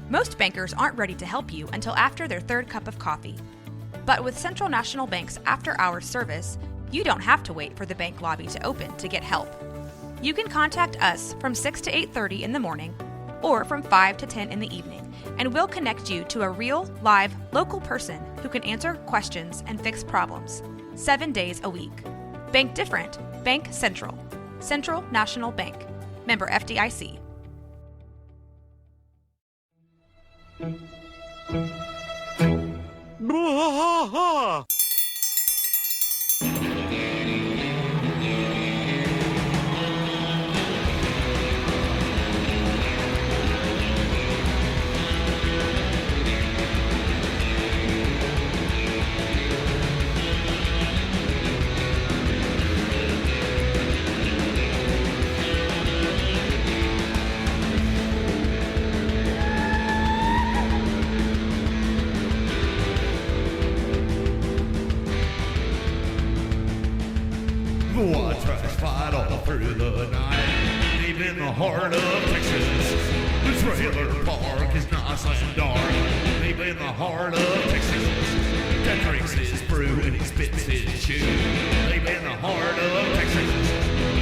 Most bankers aren't ready to help you until after their third cup of coffee. But with Central National Bank's after-hours service, you don't have to wait for the bank lobby to open to get help. You can contact us from 6 to 8:30 in the morning or from 5 to 10 in the evening, and we'll connect you to a real, live, local person who can answer questions and fix problems 7 days a week. Bank different. Bank Central. Central National Bank. Member FDIC. I tried to fight all through the night, deep in the heart of Texas. The trailer park is nice and dark, deep in the heart of Texas. That drinks his brew and he spits his chew, deep in the heart of Texas.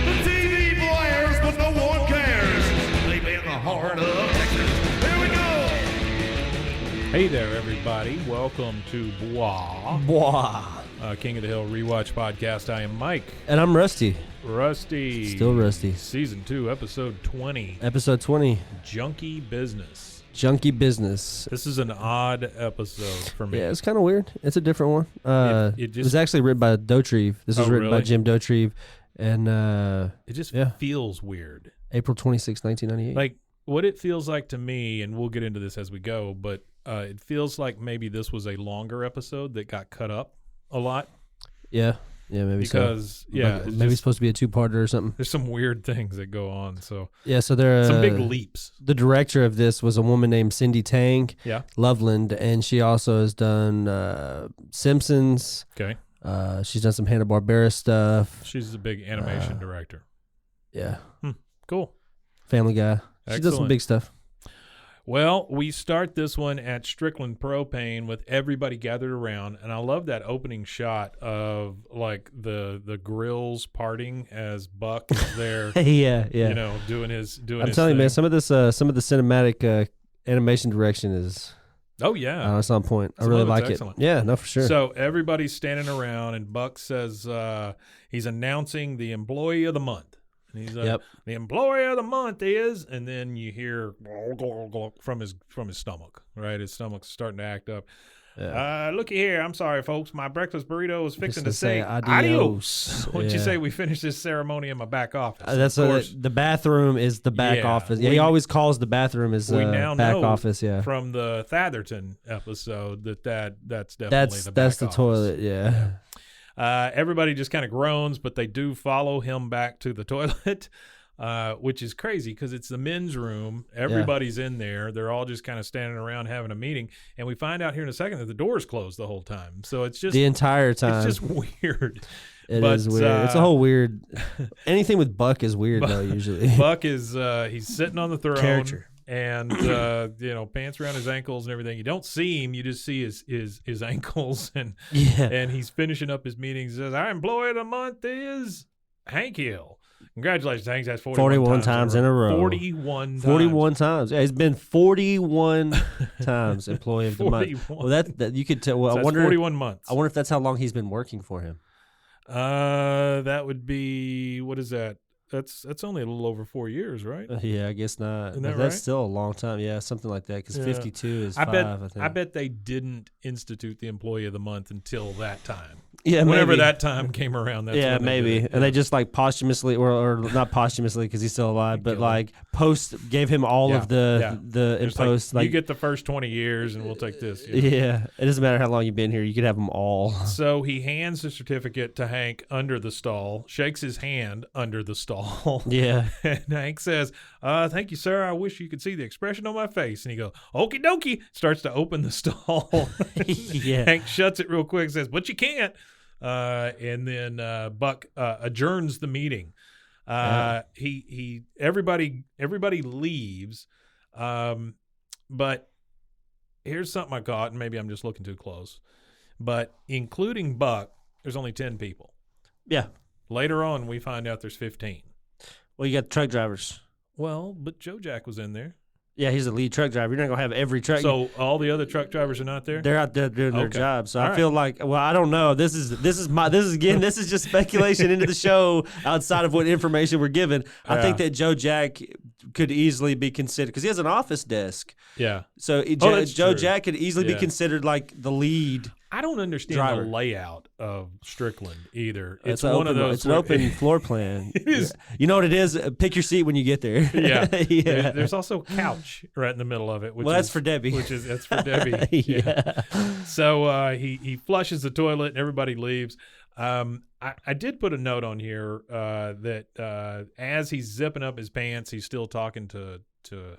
The TV blares, but no one cares, deep in the heart of Texas. Here we go! Hey there, everybody. Welcome to King of the Hill Rewatch Podcast. I am Mike. And I'm Rusty. Rusty. Still Rusty. Season 2, Episode 20. Episode 20. Junkie Business. Junkie Business. This is an odd episode for me. Yeah, it's kind of weird. It's a different one. It was actually written by Dotrieve. This was written by Jim Dotrieve. And it just feels weird. April 26, 1998. Like, what it feels like to me, and we'll get into this as we go, but it feels like maybe this was a longer episode that got cut up a lot. Yeah, maybe because, so. Maybe it's supposed to be a two-parter or something. There's some weird things that go on. So so there are some big leaps. The director of this was a woman named Cindy Tang Loveland, and she also has done Simpsons. Okay. She's done some Hanna-Barbera stuff. She's a big animation director. Yeah. Cool. Family Guy. She does some big stuff. Well, we start this one at Strickland Propane with everybody gathered around, and I love that opening shot of like the grills parting as Buck is there. yeah. You know, doing his I'm telling you, man, some of the cinematic animation direction is. Oh yeah, it's on point. I really like excellent. It. Yeah, no, for sure. So everybody's standing around, and Buck says he's announcing the employee of the month. And he's like, the employee of the month is, and then you hear from his stomach, right? His stomach's starting to act up. Yeah. Looky here. I'm sorry, folks. My breakfast burrito is fixing to say adios. What'd you say we finish this ceremony in my back office? That's the bathroom is the back office. Yeah, he always calls the bathroom his back office. Yeah, from the Thatherton episode that's definitely the back that's the office. Toilet. Yeah. Everybody just kind of groans, but they do follow him back to the toilet, which is crazy because it's the men's room. Everybody's in there. They're all just kind of standing around having a meeting. And we find out here in a second that the door's closed the whole time. So it's just... the entire time. It's just weird. It is weird. It's a whole weird... Anything with Buck is weird, though, usually. Buck is... he's sitting on the throne. Character. And pants around his ankles and everything. You don't see him; you just see his ankles, and he's finishing up his meeting. He says, "Our employee of the month is Hank Hill. Congratulations, Hank. That's 41 times in a row. 41 times. Yeah, he's been 41 times employee of the month. Well, that you could tell. Well, so I wonder 41 months. I wonder if that's how long he's been working for him. That would be, what is that? That's only a little over 4 years, right? Yeah, I guess not. Isn't but that that's right? still a long time. Yeah, something like that. Because 52 is 5. I think. I bet they didn't institute the employee of the month until that time. Yeah, whenever maybe. that time came around. That's when maybe. Did it. And they just like posthumously, or not posthumously because he's still alive, but like gave him all of the impost. Like, you get the first 20 years, and we'll take this. Yeah, it doesn't matter how long you've been here. You could have them all. So he hands the certificate to Hank under the stall, shakes his hand under the stall. Yeah. And Hank says, "Thank you, sir. I wish you could see the expression on my face." And he goes, "Okie dokie." Starts to open the stall. Yeah. Hank shuts it real quick and says, "But you can't." And then Buck adjourns the meeting. Everybody leaves, but here's something I caught, and maybe I'm just looking too close, but including Buck, there's only 10 people. Yeah. Later on, we find out there's 15. Well, you got the truck drivers. Well, but Joe Jack was in there. Yeah, he's the lead truck driver. You're not going to have every truck. So all the other truck drivers are not there? They're out there doing their job. So All I feel like, well, I don't know. This is just speculation into the show outside of what information we're given. I think that Joe Jack could easily be considered because he has an office desk. Yeah. So Joe Jack could easily be considered like the lead. I don't understand driver. the layout of Strickland either. It's one of those. It's an open floor plan. It is. You know what it is? Pick your seat when you get there. Yeah. Yeah. There's also a couch right in the middle of it. That's for Debbie. That's for Debbie. Yeah. So he flushes the toilet and everybody leaves. I did put a note on here that as he's zipping up his pants, he's still talking to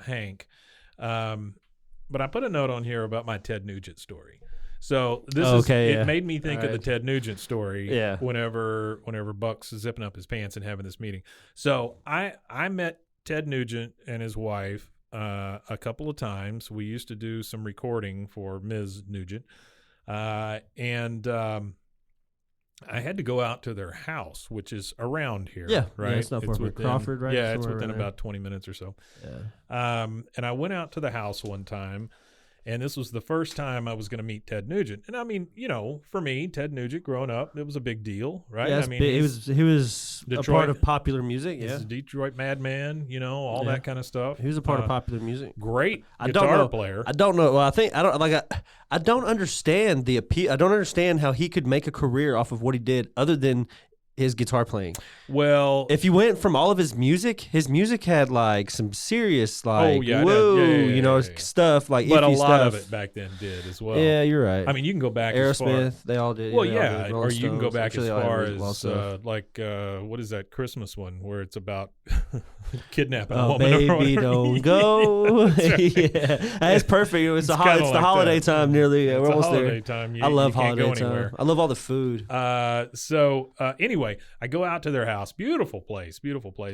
Hank. But I put a note on here about my Ted Nugent story. So it made me think of the Ted Nugent story whenever Buck's zipping up his pants and having this meeting. So I met Ted Nugent and his wife a couple of times. We used to do some recording for Ms. Nugent. And I had to go out to their house, which is around here. Yeah, right. Yeah, it's not far from Crawford, right? Yeah, it's within about 20 minutes or so. Yeah. And I went out to the house one time, and this was the first time I was going to meet Ted Nugent. And I mean, for me, Ted Nugent growing up, it was a big deal, right? Yeah, I mean, he was Detroit, a part of popular music. Yeah, he's a Detroit madman, all that kind of stuff. He was a part of popular music. Great guitar player. I don't know. Well, I don't understand the appeal. I don't understand how he could make a career off of what he did, other than his guitar playing. Well, if you went from all of his music had like some serious stuff, like but a iffy lot stuff. of it back then did as well. Yeah, you're right. I mean, you can go back Aerosmith, as far, they all did. Well, yeah, or you can go back as far as stuff. what is that Christmas one where it's about kidnapping a Oh, woman? Baby, don't go. Yeah, that's perfect. It's the holiday time nearly. We're almost there. Time. I love holiday time. I love all the food. So anyway, I go out to their house. Beautiful place.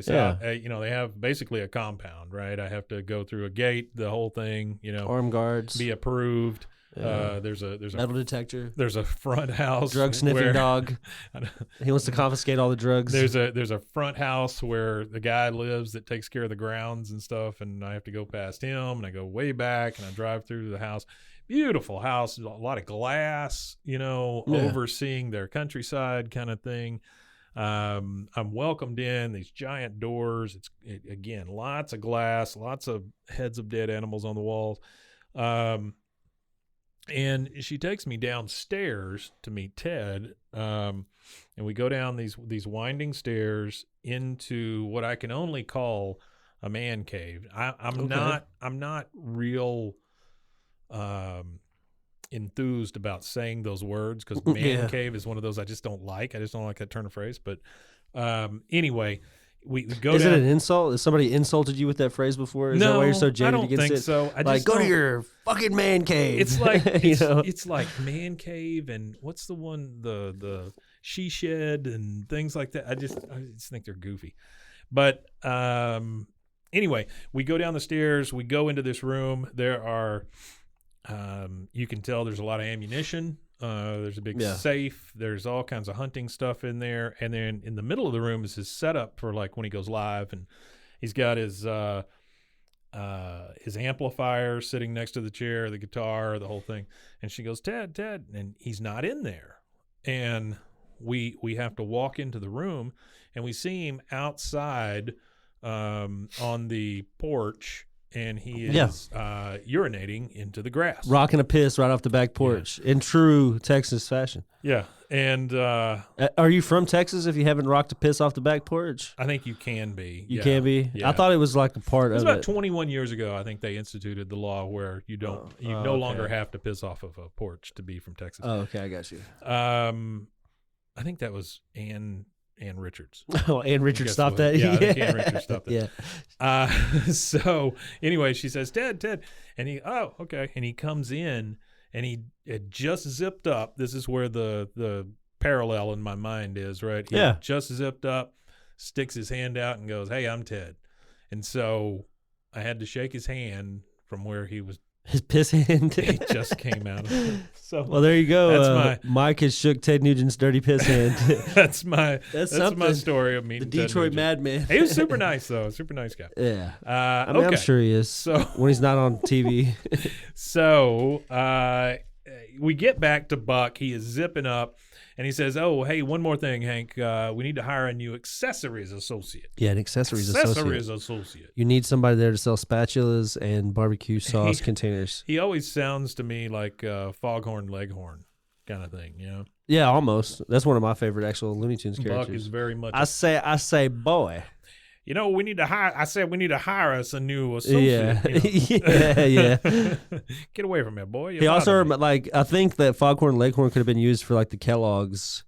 Yeah. They have basically a compound, right? I have to go through a gate, the whole thing. Armed guards, be approved. Yeah. There's a metal detector. There's a front house, drug sniffing dog. He wants to confiscate all the drugs. There's a front house where the guy lives that takes care of the grounds and stuff, and I have to go past him, and I go way back, and I drive through the house. Beautiful house, a lot of glass, overseeing their countryside kind of thing. I'm welcomed in, these giant doors. Again, lots of glass, lots of heads of dead animals on the walls. And she takes me downstairs to meet Ted. And we go down these winding stairs into what I can only call a man cave. I'm not real enthused about saying those words because man cave is one of those I just don't like. I just don't like that turn of phrase. But anyway, we go. Is it an insult? Has somebody insulted you with that phrase before? Is that why you're so jaded against it? I don't think so. I just go to your fucking man cave. It's like it's like man cave and what's the one the she shed and things like that. I just think they're goofy. But anyway, we go down the stairs. We go into this room. There are. You can tell there's a lot of ammunition. There's a big safe. There's all kinds of hunting stuff in there. And then in the middle of the room is his setup for like when he goes live. And he's got his amplifier sitting next to the chair, the guitar, the whole thing. And she goes, Ted. And he's not in there. And we have to walk into the room and we see him outside on the porch. And he is urinating into the grass. Rocking a piss right off the back porch in true Texas fashion. Yeah. And are you from Texas if you haven't rocked a piss off the back porch? I think you can be. You can be? Yeah. I thought it was like a part of it. It was about 21 years ago, I think they instituted the law where you no longer have to piss off of a porch to be from Texas. Oh, okay. I got you. I think that was Ann Richards. Oh, Ann Richards stopped that? Yeah, I think Ann Richards stopped that. Yeah. So anyway, she says, Ted. And he, oh, okay. And he comes in and he had just zipped up. This is where the parallel in my mind is, right? He just zipped up, sticks his hand out and goes, hey, I'm Ted. And so I had to shake his hand from where he was His piss hand. It just came out of it. So well, there you go. That's Mike has shook Ted Nugent's dirty piss hand. that's my something. story of meeting The Detroit Madman. He was super nice though, super nice guy. Yeah, I mean, I'm sure he is. So when he's not on TV. So we get back to Buck. He is zipping up. And he says, "Oh, hey, one more thing, Hank. We need to hire a new accessories associate." Yeah, an accessories associate. You need somebody there to sell spatulas and barbecue sauce containers. He always sounds to me like Foghorn Leghorn kind of thing, you know? Yeah, almost. That's one of my favorite actual Looney Tunes characters. Buck is very much. I say, boy. You know, we need to hire. I said we need to hire us a new associate. Yeah, you know? yeah. Get away from me, boy. He also I think that Foghorn Leghorn could have been used for like the Kellogg's,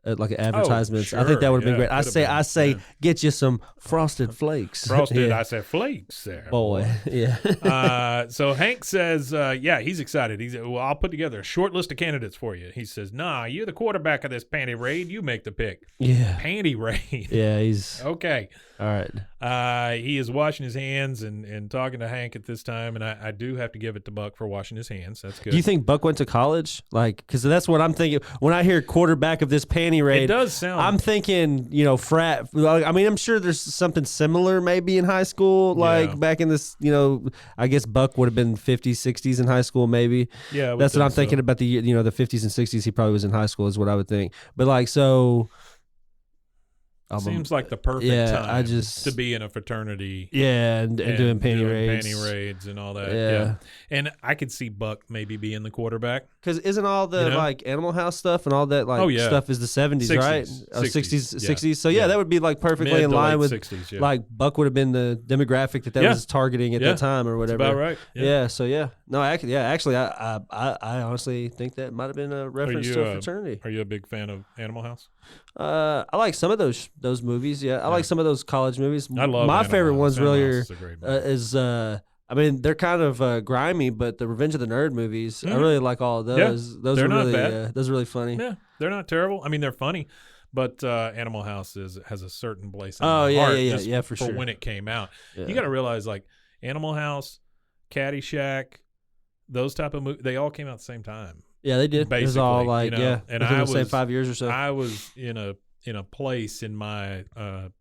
like advertisements. Sure. I think that would have been great. I say, yeah. Get you some Frosted Flakes. Frosted. Yeah. I said flakes there, boy. Yeah. So Hank says, yeah, he's excited. He's well, I'll put together a short list of candidates for you. He says, nah, you're the quarterback of this panty raid. You make the pick. Yeah. Panty raid. Yeah, he's okay. All right. He is washing his hands and talking to Hank at this time, and I do have to give it to Buck for washing his hands. That's good. Do you think Buck went to college? Like, because that's what I'm thinking when I hear quarterback of this panty raid. It does sound. I'm thinking, frat. I mean, I'm sure there's something similar maybe in high school, like back in this. I guess Buck would have been 50s, 60s in high school, maybe. Yeah, that's what I'm thinking about the the 50s and 60s. He probably was in high school, is what I would think. But like so. Seems like the perfect time to be in a fraternity. Yeah, and doing panty raids and all that. Yeah. And I could see Buck maybe being the quarterback. Because isn't all the like Animal House stuff and all that stuff is the 70s, 60s, right? 60s, 60s. So that would be like perfectly in line with 60s, like Buck would have been the demographic that was targeting at that time or whatever. That's about right. Yeah. So no, actually, I honestly think that might have been a reference to a fraternity. Are you a big fan of Animal House? I like some of those movies. Yeah, I like some of those college movies. I love my Animal favorite House. ones. Animal Really House is I mean, they're kind of grimy, but the Revenge of the Nerd movies, I really like all of those. Those are really those are really funny. Yeah, they're not terrible. I mean, they're funny, but Animal House has a certain place in my heart. Yeah, for sure. When it came out, Yeah. you got to realize like Animal House, Caddyshack, those type of movies, they all came out at the same time. Yeah, they did. Basically, it was all like and within the same 5 years or so. I was in a place in my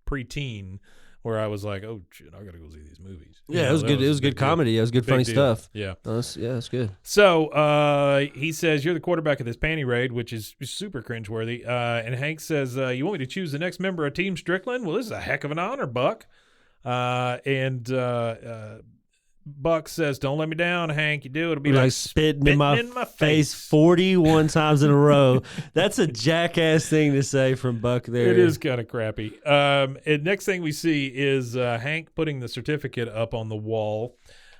preteen where I was like, oh shit, I gotta go see these movies. Yeah, it was good. It was good comedy. It was good, funny stuff. Yeah, it's good. So he says you're the quarterback of this panty raid, which is super cringeworthy. And Hank says, you want me to choose the next member of Team Strickland? Well, this is a heck of an honor, Buck. Buck says, don't let me down, Hank. You do, it'll be like spitting in my face 41 times in a row. That's a jackass thing to say from Buck there. It is kind of crappy. And next thing we see is Hank putting the certificate up on the wall.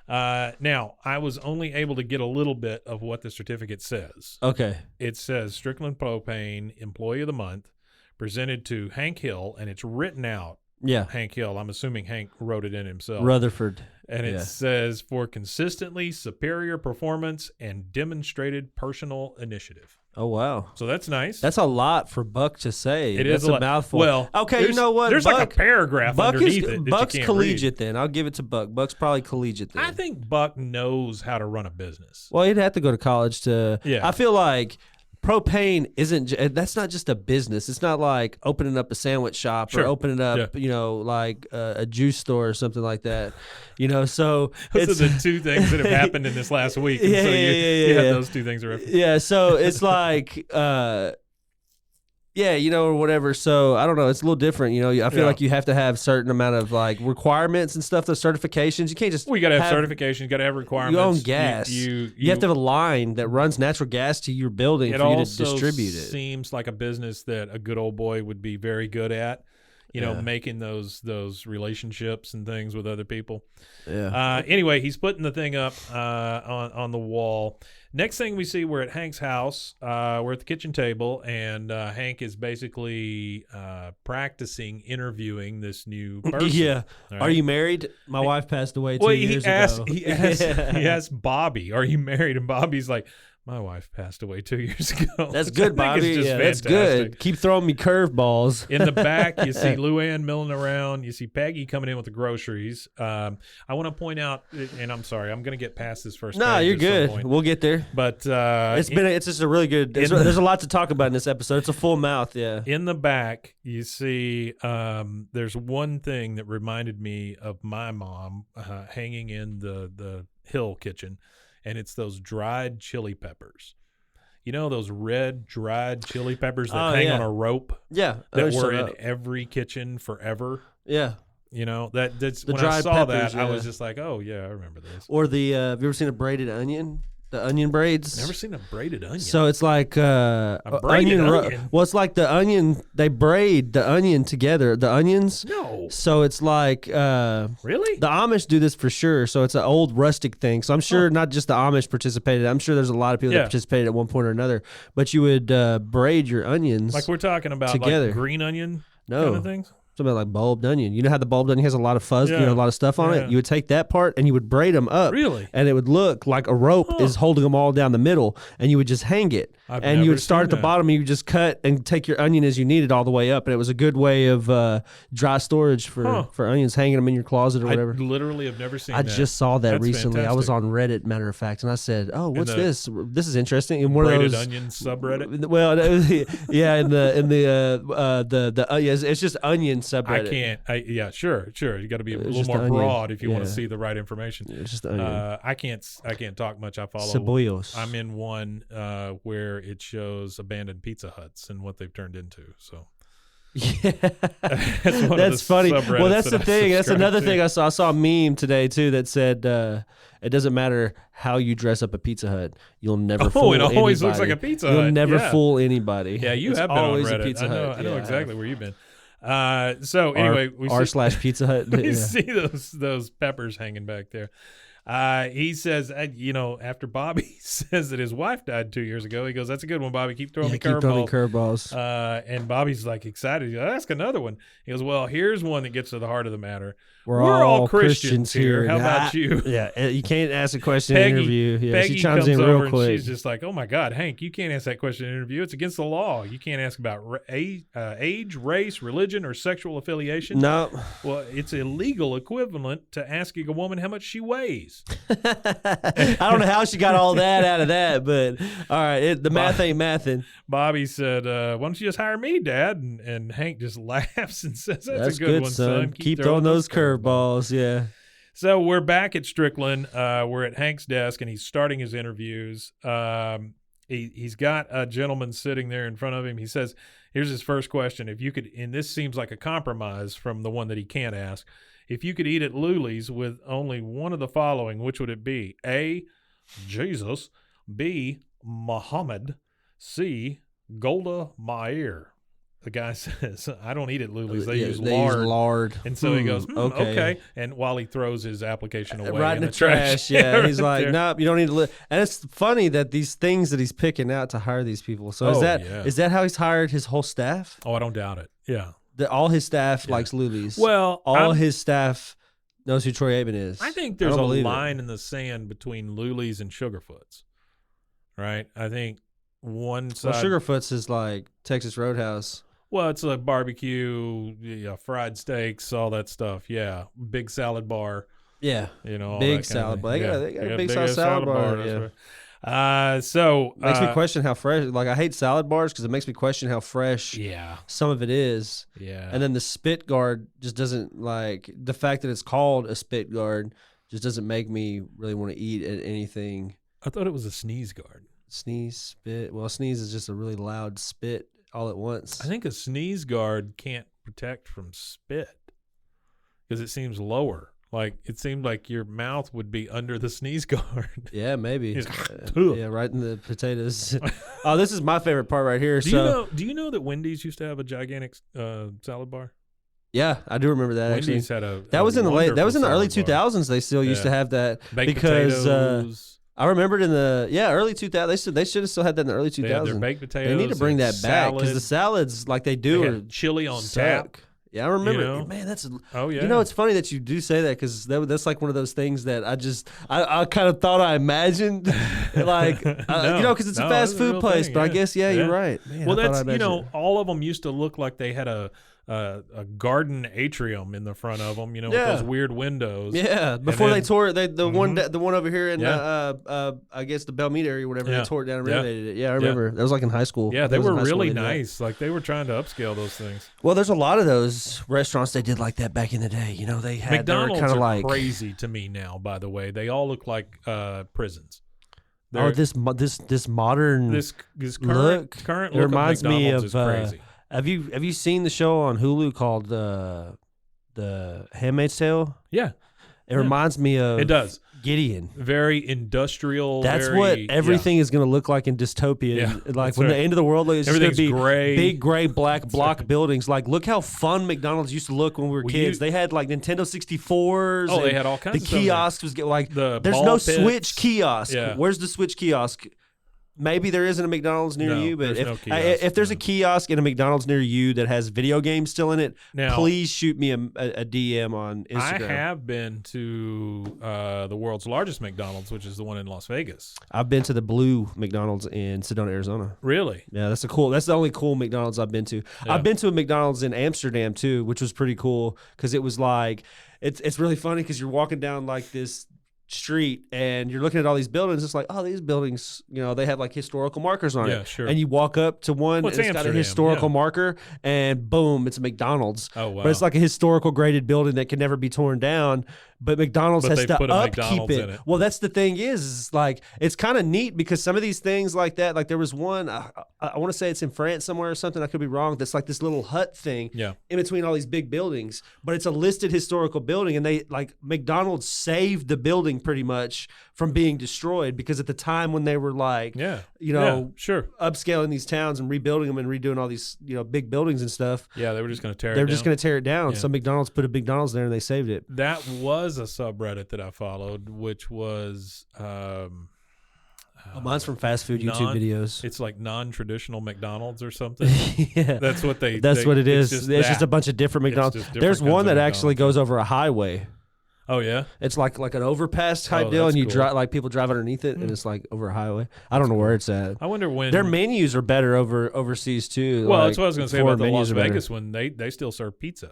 Now, I was only able to get a little bit of what the certificate says. Okay. It says Strickland Propane, Employee of the Month, presented to Hank Hill, and it's written out. Yeah. Hank Hill. I'm assuming Hank wrote it in himself. Rutherford. And it says, for consistently superior performance and demonstrated personal initiative. Oh, wow. So that's nice. That's a lot for Buck to say. That's a mouthful. Well, okay, you know what? There's Buck, like a paragraph underneath it. Buck's collegiate read. then. I'll give it to Buck. Buck's probably collegiate then. I think Buck knows how to run a business. Well, he'd have to go to college to. Yeah. I feel like propane that's not just a business. It's not like opening up a sandwich shop or opening up, like a juice store or something like that. So those are the two things that have happened in this last week. And so you have those two things. Yeah. So it's like, or whatever. So I don't know. It's a little different. I feel like you have to have certain amount of like requirements and stuff. Those certifications. You can't just. Well, you got to have certifications. You got to have requirements. You own gas. You have to have a line that runs natural gas to your building for you to distribute it. It seems like a business that a good old boy would be very good at. Making those relationships and things with other people. Yeah. Anyway, he's putting the thing up on the wall. Next thing we see, we're at Hank's house. We're at the kitchen table, and Hank is basically practicing interviewing this new person. Yeah. Right? Are you married? My wife passed away 2 years ago. He asked Bobby, "Are you married?" And Bobby's like, My wife passed away 2 years ago. That's good, Bobby. Yeah, that's good. Keep throwing me curveballs. In the back, you see Luann milling around. You see Peggy coming in with the groceries. I want to point out, and I'm sorry, I'm going to get past this first. No, you're good. We'll get there. But it's just a really good. There's a lot to talk about in this episode. It's a full mouth. Yeah. In the back, you see there's one thing that reminded me of my mom hanging in the hill kitchen. And it's those dried chili peppers. You know those red dried chili peppers that hang on a rope? Yeah. That were in every kitchen forever? Yeah. You know, that's when dried I saw peppers, that, I was just like, oh, yeah, I remember this. Or have you ever seen a braided onion? The onion braids. Never seen a braided onion. So it's like a braided onion. Well, it's like the onion. They braid the onion together. The onions. No. So it's like really the Amish do this for sure. So it's an old rustic thing. So I'm sure not just the Amish participated. I'm sure there's a lot of people that participated at one point or another. But you would braid your onions like we're talking about together. Like green onion kind of things. Something like bulbed onion. You know how the bulbed onion has a lot of fuzz, a lot of stuff on it? You would take that part and you would braid them up. Really? And it would look like a rope is holding them all down the middle, and you would just hang it. And you would start at the bottom, and you would just cut and take your onion as you need it all the way up. And it was a good way of dry storage for onions, hanging them in your closet or whatever. I literally have never seen that. I just saw that That's recently. fantastic. I was on Reddit, matter of fact, and I said, oh, what's this? This is interesting. And one braided of those onion subreddit? Well, yeah, it's just onion subreddit. I can't. Yeah, sure. You got to be a little more broad if you want to see the right information. It's just onion. I can't talk much. I follow. Cebollos. I'm in one where it shows abandoned Pizza Huts and what they've turned into. So. Yeah, that's funny. Well, that's the thing. That's another thing I saw. I saw a meme today too that said it doesn't matter how you dress up a Pizza Hut, you'll never fool anybody. It always looks like a Pizza Hut. You'll never fool anybody. Yeah, you have been on Reddit. I know exactly where you've been. So anyway, we r/Pizza Hut. We see those peppers hanging back there. He says, after Bobby says that his wife died 2 years ago, he goes, "That's a good one, Bobby. Keep throwing me curveballs." And Bobby's like excited. He goes, "Ask another one." He goes, "Well, here's one that gets to the heart of the matter. We're all Christians here. How about you?" Yeah, you can't ask a question in an interview. Yeah, Peggy she chimes in real quick. And she's just like, "Oh my God, Hank, you can't ask that question in an interview. It's against the law. You can't ask about age, race, religion, or sexual affiliation." No. Well, it's illegal equivalent to asking a woman how much she weighs. I don't know how she got all that out of that, but all right, the math ain't mathin'. Bobby said, "Why don't you just hire me, Dad?" And Hank just laughs and says, "That's a good one, son. Keep throwing those curveballs." Yeah. So we're back at Strickland. We're at Hank's desk, and he's starting his interviews. He's got a gentleman sitting there in front of him. He says, here's his first question. If you could, and this seems like a compromise from the one that he can't ask. If you could eat at Luli's with only one of the following, which would it be? A, Jesus. B, Muhammad. C, Golda Meir. The guy says, I don't eat at Luli's. They use lard. And so he goes, okay. And while he throws his application away right in the trash. Yeah. He's like, nope, you don't need to live. And it's funny that these things that he's picking out to hire these people. So is that how he's hired his whole staff? Oh, I don't doubt it. Yeah. All his staff likes Luli's. Well, his staff knows who Troy Aikman is. I think there's a line in the sand between Luli's and Sugarfoot's, right? I think one side. Well, Sugarfoot's is like Texas Roadhouse. Well, it's like barbecue, fried steaks, all that stuff. Yeah, big salad bar. Yeah, all big salad bar. They got a big salad bar. Yeah. Right. So makes me question how fresh. Like I hate salad bars because it makes me question how fresh. Yeah. Some of it is. Yeah. And then the spit guard just doesn't like the fact that it's called a spit guard just doesn't make me really want to eat at anything. I thought it was a sneeze guard. Sneeze, spit. Well, sneeze is just a really loud spit all at once. I think a sneeze guard can't protect from spit because it seems lower. Like it seemed like your mouth would be under the sneeze guard. Yeah, maybe. Yeah, right in the potatoes. Oh, this is my favorite part right here. Do you know that Wendy's used to have a gigantic salad bar? Yeah, I do remember that. Wendy's actually. had that was in the early 2000s. Bar. They still used to have that baked because potatoes. I remembered in the early 2000s. They should have still had that in the early 2000s. They had their baked potatoes. They need to bring that back because the salads like they do are chili on tap. Yeah, I remember. You know? Man, that's. Oh yeah. You know, it's funny that you do say that because that's like one of those things that I kind of thought I imagined, like you know, because it's a fast food place. But I guess you're right. Man, well, that's all of them used to look like they had a garden atrium in the front of them, with those weird windows. Yeah, before they tore it, the one over here in I guess the Belmead area or whatever, they tore it down and renovated it. Yeah, I remember. That was like in high school. Yeah, they were really nice. Like they were trying to upscale those things. Well, there's a lot of those restaurants they did like that back in the day. You know, they had McDonald's kind of like crazy to me now. By the way, they all look like prisons. This modern this current look it reminds of me McDonald's of is crazy. Have you seen the show on Hulu called The Handmaid's Tale? Yeah. It reminds me of it does. Gideon. Very industrial. That's what everything is going to look like in dystopia. Yeah, like when the end of the world is going to be gray. Big gray block buildings. Like look how fun McDonald's used to look when we were kids. They had like Nintendo 64s. Oh, they had all kinds of stuff. The kiosks was like there's no Switch kiosk. Yeah. Where's the Switch kiosk? Maybe there isn't a McDonald's near you, but if there's a kiosk in a McDonald's near you that has video games still in it, please shoot me a DM on Instagram. I have been to the world's largest McDonald's, which is the one in Las Vegas. I've been to the Blue McDonald's in Sedona, Arizona. Really? Yeah, that's the only cool McDonald's I've been to. Yeah. I've been to a McDonald's in Amsterdam too, which was pretty cool because it was like it's really funny because you're walking down like this street and you're looking at all these buildings. It's like, oh, these buildings, they have like historical markers on it. Yeah, sure. And you walk up to one, and it's got a historical marker, and boom, it's a McDonald's. Oh wow! But it's like a historical graded building that can never be torn down. But McDonald's has to upkeep it. Well, that's the thing is like it's kind of neat because some of these things like that, like there was one, I want to say it's in France somewhere or something. I could be wrong. That's like this little hut thing in between all these big buildings, but it's a listed historical building, and they like McDonald's saved the building pretty much from being destroyed because at the time when they were like, upscaling these towns and rebuilding them and redoing all these, big buildings and stuff. Yeah, they were just going to tear it down. They were just going to tear it down. Yeah. So McDonald's put a McDonald's there and they saved it. That was a subreddit that I followed, which was mine's from fast food YouTube videos. It's like non-traditional McDonald's or something. Yeah, that's what it is. It's just a bunch of different McDonald's. There's one that actually goes over a highway. Oh yeah, it's like an overpass type deal, and you drive like people drive underneath it, and it's like over a highway. I don't know where it's at. I wonder when their menus are better overseas too. Well, that's what I was going to say about the Las Vegas one. They still serve pizza.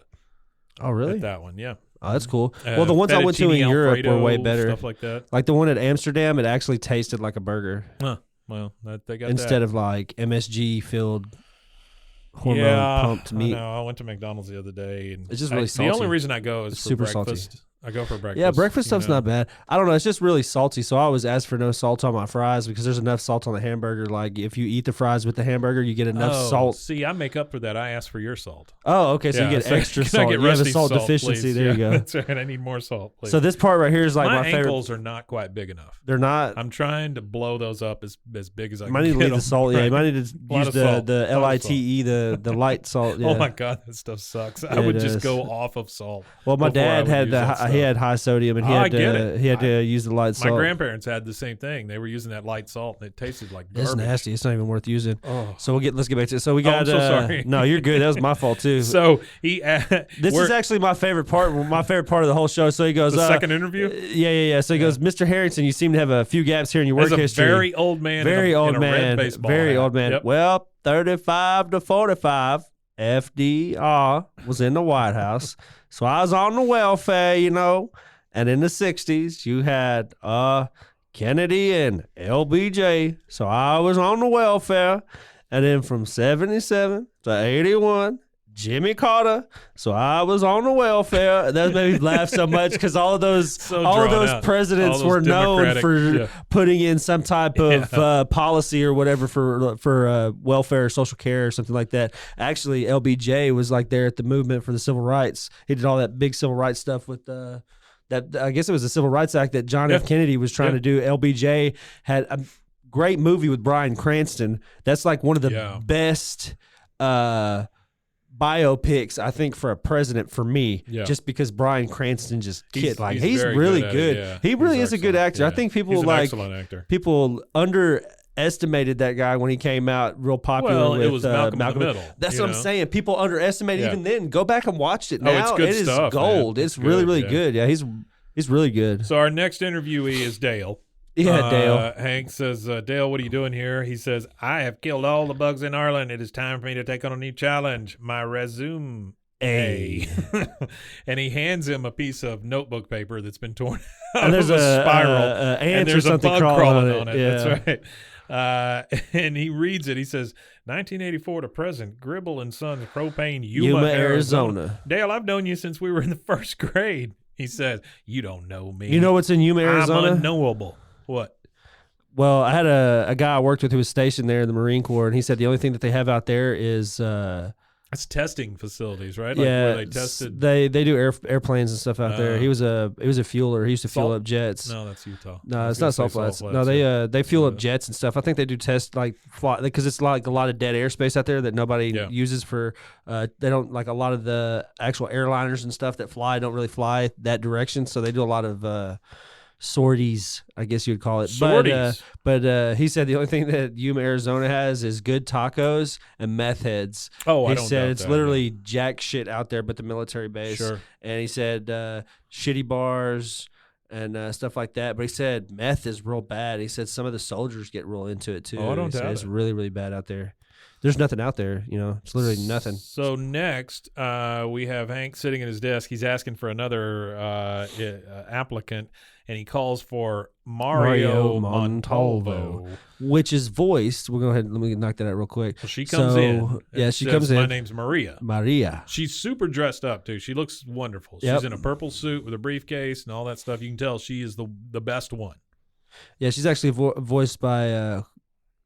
Oh really? At that one, yeah. Oh, that's cool. Well, the ones I went to in Europe were way better. Stuff like that. Like the one at Amsterdam, it actually tasted like a burger. Huh. Well, they got instead of like MSG filled. Hormone pumped meat. I went to McDonald's the other day, and it's just really salty. The only reason I go is for super breakfast. Salty. I go for breakfast. Yeah, breakfast stuff's not bad. I don't know. It's just really salty. So I always ask for no salt on my fries because there's enough salt on the hamburger. Like if you eat the fries with the hamburger, you get enough salt. See, I make up for that. I ask for your salt. Oh, okay. So you get extra salt. You have a salt deficiency. Please? There you go. That's right. I need more salt, please. So this part right here is like my favorite. My ankles are not quite big enough. They're not. I'm trying to blow those up as big as I can. You might need to leave the salt. Yeah, you might need to use the LITE, the light salt. Yeah. Oh my God, that stuff sucks. I would just go off of salt. Well, my dad had high sodium. And he had to use the light salt. My grandparents had the same thing. They were using that light salt, and it tasted like garbage. It's nasty. It's not even worth using. Oh. So let's get back to it. So we got. I'm so sorry. No, you're good. That was my fault too. So this is actually my favorite part. My favorite part of the whole show. So he goes. The second interview. Yeah. So he goes, Mr. Harrington, you seem to have a few gaps here in your work history. Very old man. Very old man. Red baseball very hat. old man. Yep. Well, 35 to 45. FDR was in the White House, so I was on the welfare, And in the 60s, you had Kennedy and LBJ. So I was on the welfare. And then from 77 to 81, Jimmy Carter. So I was on the welfare. That made me laugh so much because all of those presidents were known for putting in some type of policy or whatever for welfare or social care or something like that. Actually, LBJ was like there at the movement for the civil rights. He did all that big civil rights stuff with that. I guess it was the Civil Rights Act that John F. Kennedy was trying to do. LBJ had a great movie with Bryan Cranston. That's like one of the best biopics, I think, for a president for me, just because Bryan Cranston he's really good. He really is a good actor. I think people estimated that guy when he came out real popular. Well, with, it was Malcolm in the Middle. That's what I'm saying. People underestimated even then. Go back and watch it now. It's good it stuff, is gold. man. It's really, really good. Yeah, he's really good. So our next interviewee is Dale. Yeah, Dale. Hank says, Dale, what are you doing here? He says, I have killed all the bugs in Ireland. It is time for me to take on a new challenge. My resume. And he hands him a piece of notebook paper that's been torn out and there's of a spiral. And there's a bug crawling on it. Yeah. That's right. And he reads it. He says, 1984 to present, Gribble and Sons Propane, Yuma, Arizona. Dale, I've known you since we were in the first grade. He says, you don't know me. You know what's in Yuma, Arizona? I'm unknowable. What? Well, I had a guy I worked with who was stationed there in the Marine Corps, and he said the only thing that they have out there is it's testing facilities, right? Like yeah, where they tested. They do airplanes and stuff out there. He was a fueler. He used to fuel up jets. No, that's Utah. No, it's not Salt Flats. No, they fuel up jets and stuff. I think they do test like fly because it's like a lot of dead airspace out there that nobody uses for. They don't like a lot of the actual airliners and stuff that fly don't really fly that direction. So they do a lot of sorties, I guess you'd call it. Sorties. But he said the only thing that Yuma, Arizona has is good tacos and meth heads. Oh, he I don't said doubt it's that, literally jack shit out there but the military base. Sure. And he said shitty bars and stuff like that. But he said meth is real bad. He said some of the soldiers get real into it too. Oh, I don't doubt it's it. really, really bad out there. There's nothing out there, It's literally nothing. So next, we have Hank sitting at his desk. He's asking for another applicant, and he calls for Mario Montalvo, which is voiced. We'll go ahead and let me knock that out real quick. Well, she comes in. Yeah, she comes in. My name's Maria. Maria. She's super dressed up too. She looks wonderful. Yep. She's in a purple suit with a briefcase and all that stuff. You can tell she is the best one. Yeah, she's actually voiced by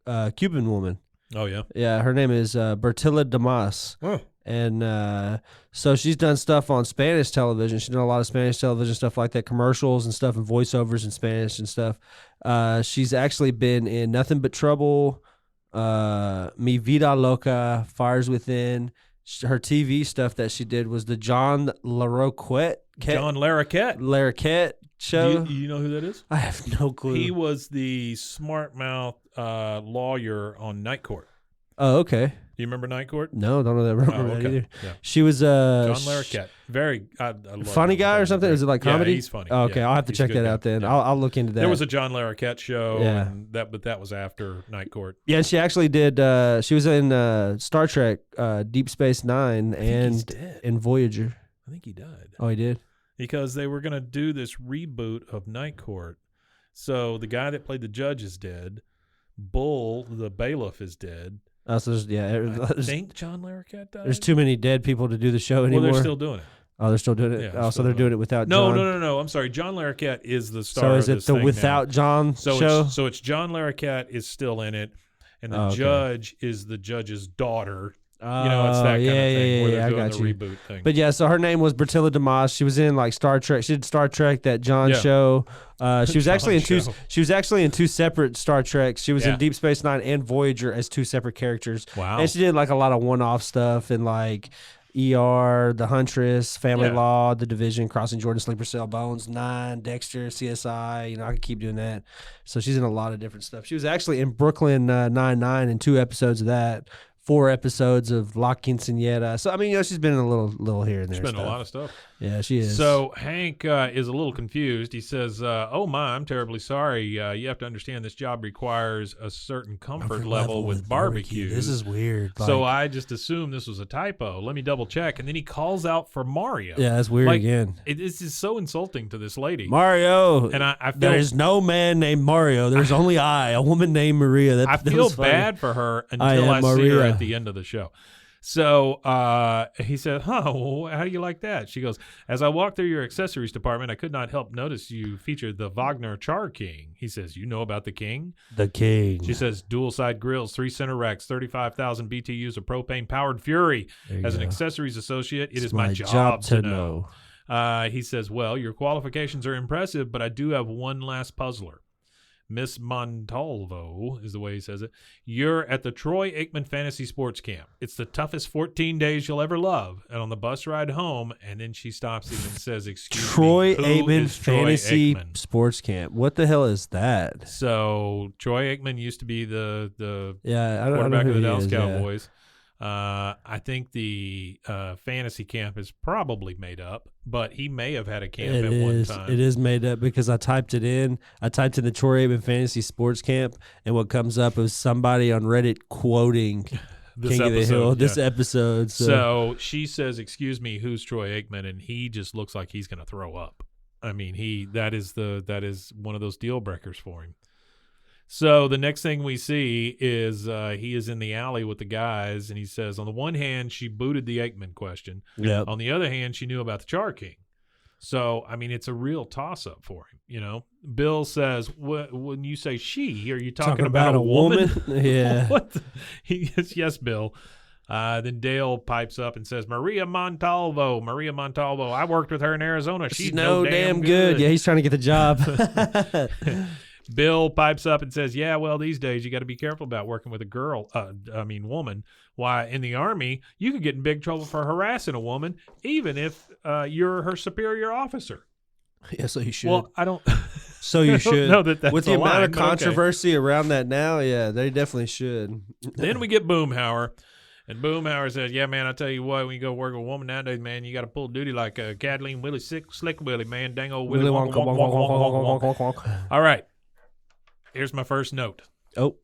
a Cuban woman. Oh, yeah? Yeah, her name is Bertilla Damas. Oh. And so she's done stuff on Spanish television. She's done a lot of Spanish television stuff like that, commercials and stuff and voiceovers in Spanish and stuff. She's actually been in Nothing But Trouble, Mi Vida Loca, Fires Within. Her TV stuff that she did was the John Larroquette show. Do you know who that is? I have no clue. He was the smart mouth lawyer on Night Court. Oh, okay. Do you remember Night Court? No, don't know that. Remember that either. Yeah. She was John Larroquette. Very I love funny guy or something. Is it like comedy? Yeah, he's funny. Oh, okay, yeah, I'll have to check that out then. Yeah. I'll look into that. There was a John Larroquette show. Yeah. But that was after Night Court. Yeah, she actually did. She was in Star Trek, Deep Space Nine, and in Voyager. I think he died. Oh, he did. Because they were going to do this reboot of Night Court. So the guy that played the judge is dead. Bull, the bailiff, is dead. So I think John Larroquette died. There's too many dead people to do the show anymore. Well, they're still doing it. Oh, they're still doing it. Yeah, so they're doing it without John. No. I'm sorry. John Larroquette is the star. So is of it this the thing without now. John show? So it's John Larroquette is still in it, and the judge is the judge's daughter. It's that kind of thing where they're doing the reboot thing. But yeah, so her name was Bertilla Damas. She was in like Star Trek. She did Star Trek, that John show. She was actually in two. She was actually in two separate Star Treks. She was in Deep Space Nine and Voyager as two separate characters. Wow. And she did like a lot of one-off stuff in like ER, The Huntress, Family Law, The Division, Crossing Jordan, Sleeper Cell, Bones, 9, Dexter, CSI. I could keep doing that. So she's in a lot of different stuff. She was actually in Brooklyn Nine-Nine in 2 episodes of that. 4 episodes of La Quinceañera. So, I mean, she's been in a little here and there. She's been in a lot of stuff. Yeah, she is. So Hank is a little confused. He says, oh, my, I'm terribly sorry. You have to understand this job requires a certain comfort level with barbecue. This is weird. So I just assumed this was a typo. Let me double check. And then he calls out for Mario. Yeah, that's weird again. This is so insulting to this lady. Mario. And I feel, there's no man named Mario. There's only a woman named Maria. I feel bad for her until I see her at the end of the show. So he said, well, how do you like that? She goes, as I walked through your accessories department, I could not help notice you featured the Wagner Char King. He says, you know about the King? The King. She says, dual side grills, 3 center racks, 35,000 BTUs of propane powered Fury. As an accessories associate, it is my job to know. He says, well, your qualifications are impressive, but I do have one last puzzler. Miss Montalvo is the way he says it. You're at the Troy Aikman Fantasy Sports Camp. It's the toughest 14 days you'll ever love. And on the bus ride home, and then she stops him and says, excuse Troy me, who Aikman is Troy Fantasy Aikman? Sports Camp. What the hell is that? So Troy Aikman used to be the I don't quarterback know of the who he Dallas is, yeah. Cowboys. I think the fantasy camp is probably made up, but he may have had a camp one time. It is made up because I typed it in. I typed in the Troy Aikman Fantasy Sports Camp, and what comes up is somebody on Reddit quoting King of the Hill this episode. So she says, excuse me, who's Troy Aikman? And he just looks like he's going to throw up. I mean, that is one of those deal breakers for him. So the next thing we see is he is in the alley with the guys, and he says, on the one hand, she booted the Aikman question. Yep. On the other hand, she knew about the Char King. So, I mean, it's a real toss-up for him, you know. Bill says, when you say she, are you talking about a woman? Yeah. What? He says, yes, Bill. Then Dale pipes up and says, Maria Montalvo, I worked with her in Arizona. She's no damn good. Yeah, he's trying to get the job. Bill pipes up and says, yeah, well, these days you got to be careful about working with a woman. Why, in the Army, you could get in big trouble for harassing a woman, even if you're her superior officer. Yeah, so you should. Well, I don't. So you should. know that's with the amount of but okay. controversy around that now, yeah, they definitely should. Then we get Boomhauer. And Boomhauer says, yeah, man, I tell you what, when you go work with a woman nowadays, man, you got to pull duty like Kathleen Willie, Slick Willie, man, dang old Willie Wonka. All right. Here's my first note. Oh.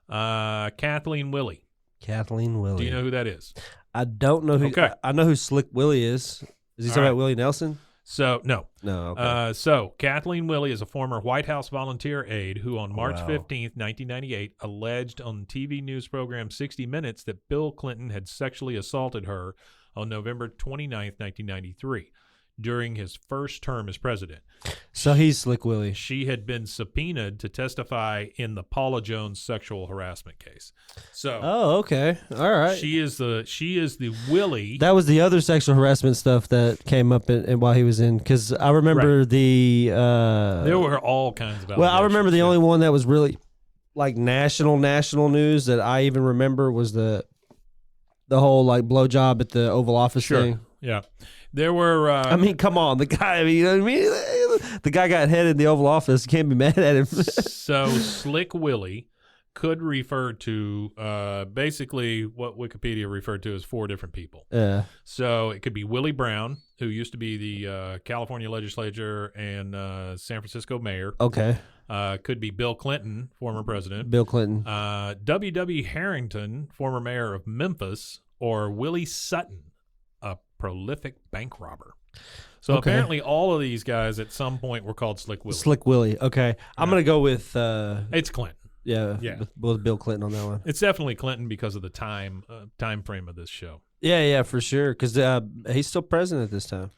Kathleen Willie. Kathleen Willie. Do you know who that is? I don't know who. Okay. I know who Slick Willie is. Is he talking about Willie Nelson? So, no. No, okay. So, Kathleen Willie is a former White House volunteer aide who on March 15th, 1998, alleged on TV news program 60 Minutes that Bill Clinton had sexually assaulted her on November 29th, 1993. During his first term as president. So he's Slick Willie. She had been subpoenaed to testify in the Paula Jones sexual harassment case. So, oh, okay, all right. She is the Willie. That was the other sexual harassment stuff that came up while he was in. Because I remember there were all kinds of. Well, I remember the only one that was really like national news that I even remember was the whole like blowjob at the Oval Office thing. Yeah. There were. I mean, come on, the guy. I mean, you know what I mean? The guy got head in the Oval Office. You can't be mad at him. So Slick Willie could refer to basically what Wikipedia referred to as 4 different people. Yeah. So it could be Willie Brown, who used to be the California legislature and San Francisco mayor. Okay. Could be Bill Clinton, former president. Bill Clinton. W.W. Harrington, former mayor of Memphis, or Willie Sutton, a prolific bank robber. So apparently all of these guys at some point were called Slick Willie. Slick Willie. Okay. I'm going to go with... it's Clinton. Yeah. With Bill Clinton on that one. It's definitely Clinton because of the time frame of this show. Yeah, for sure. Because he's still president at this time.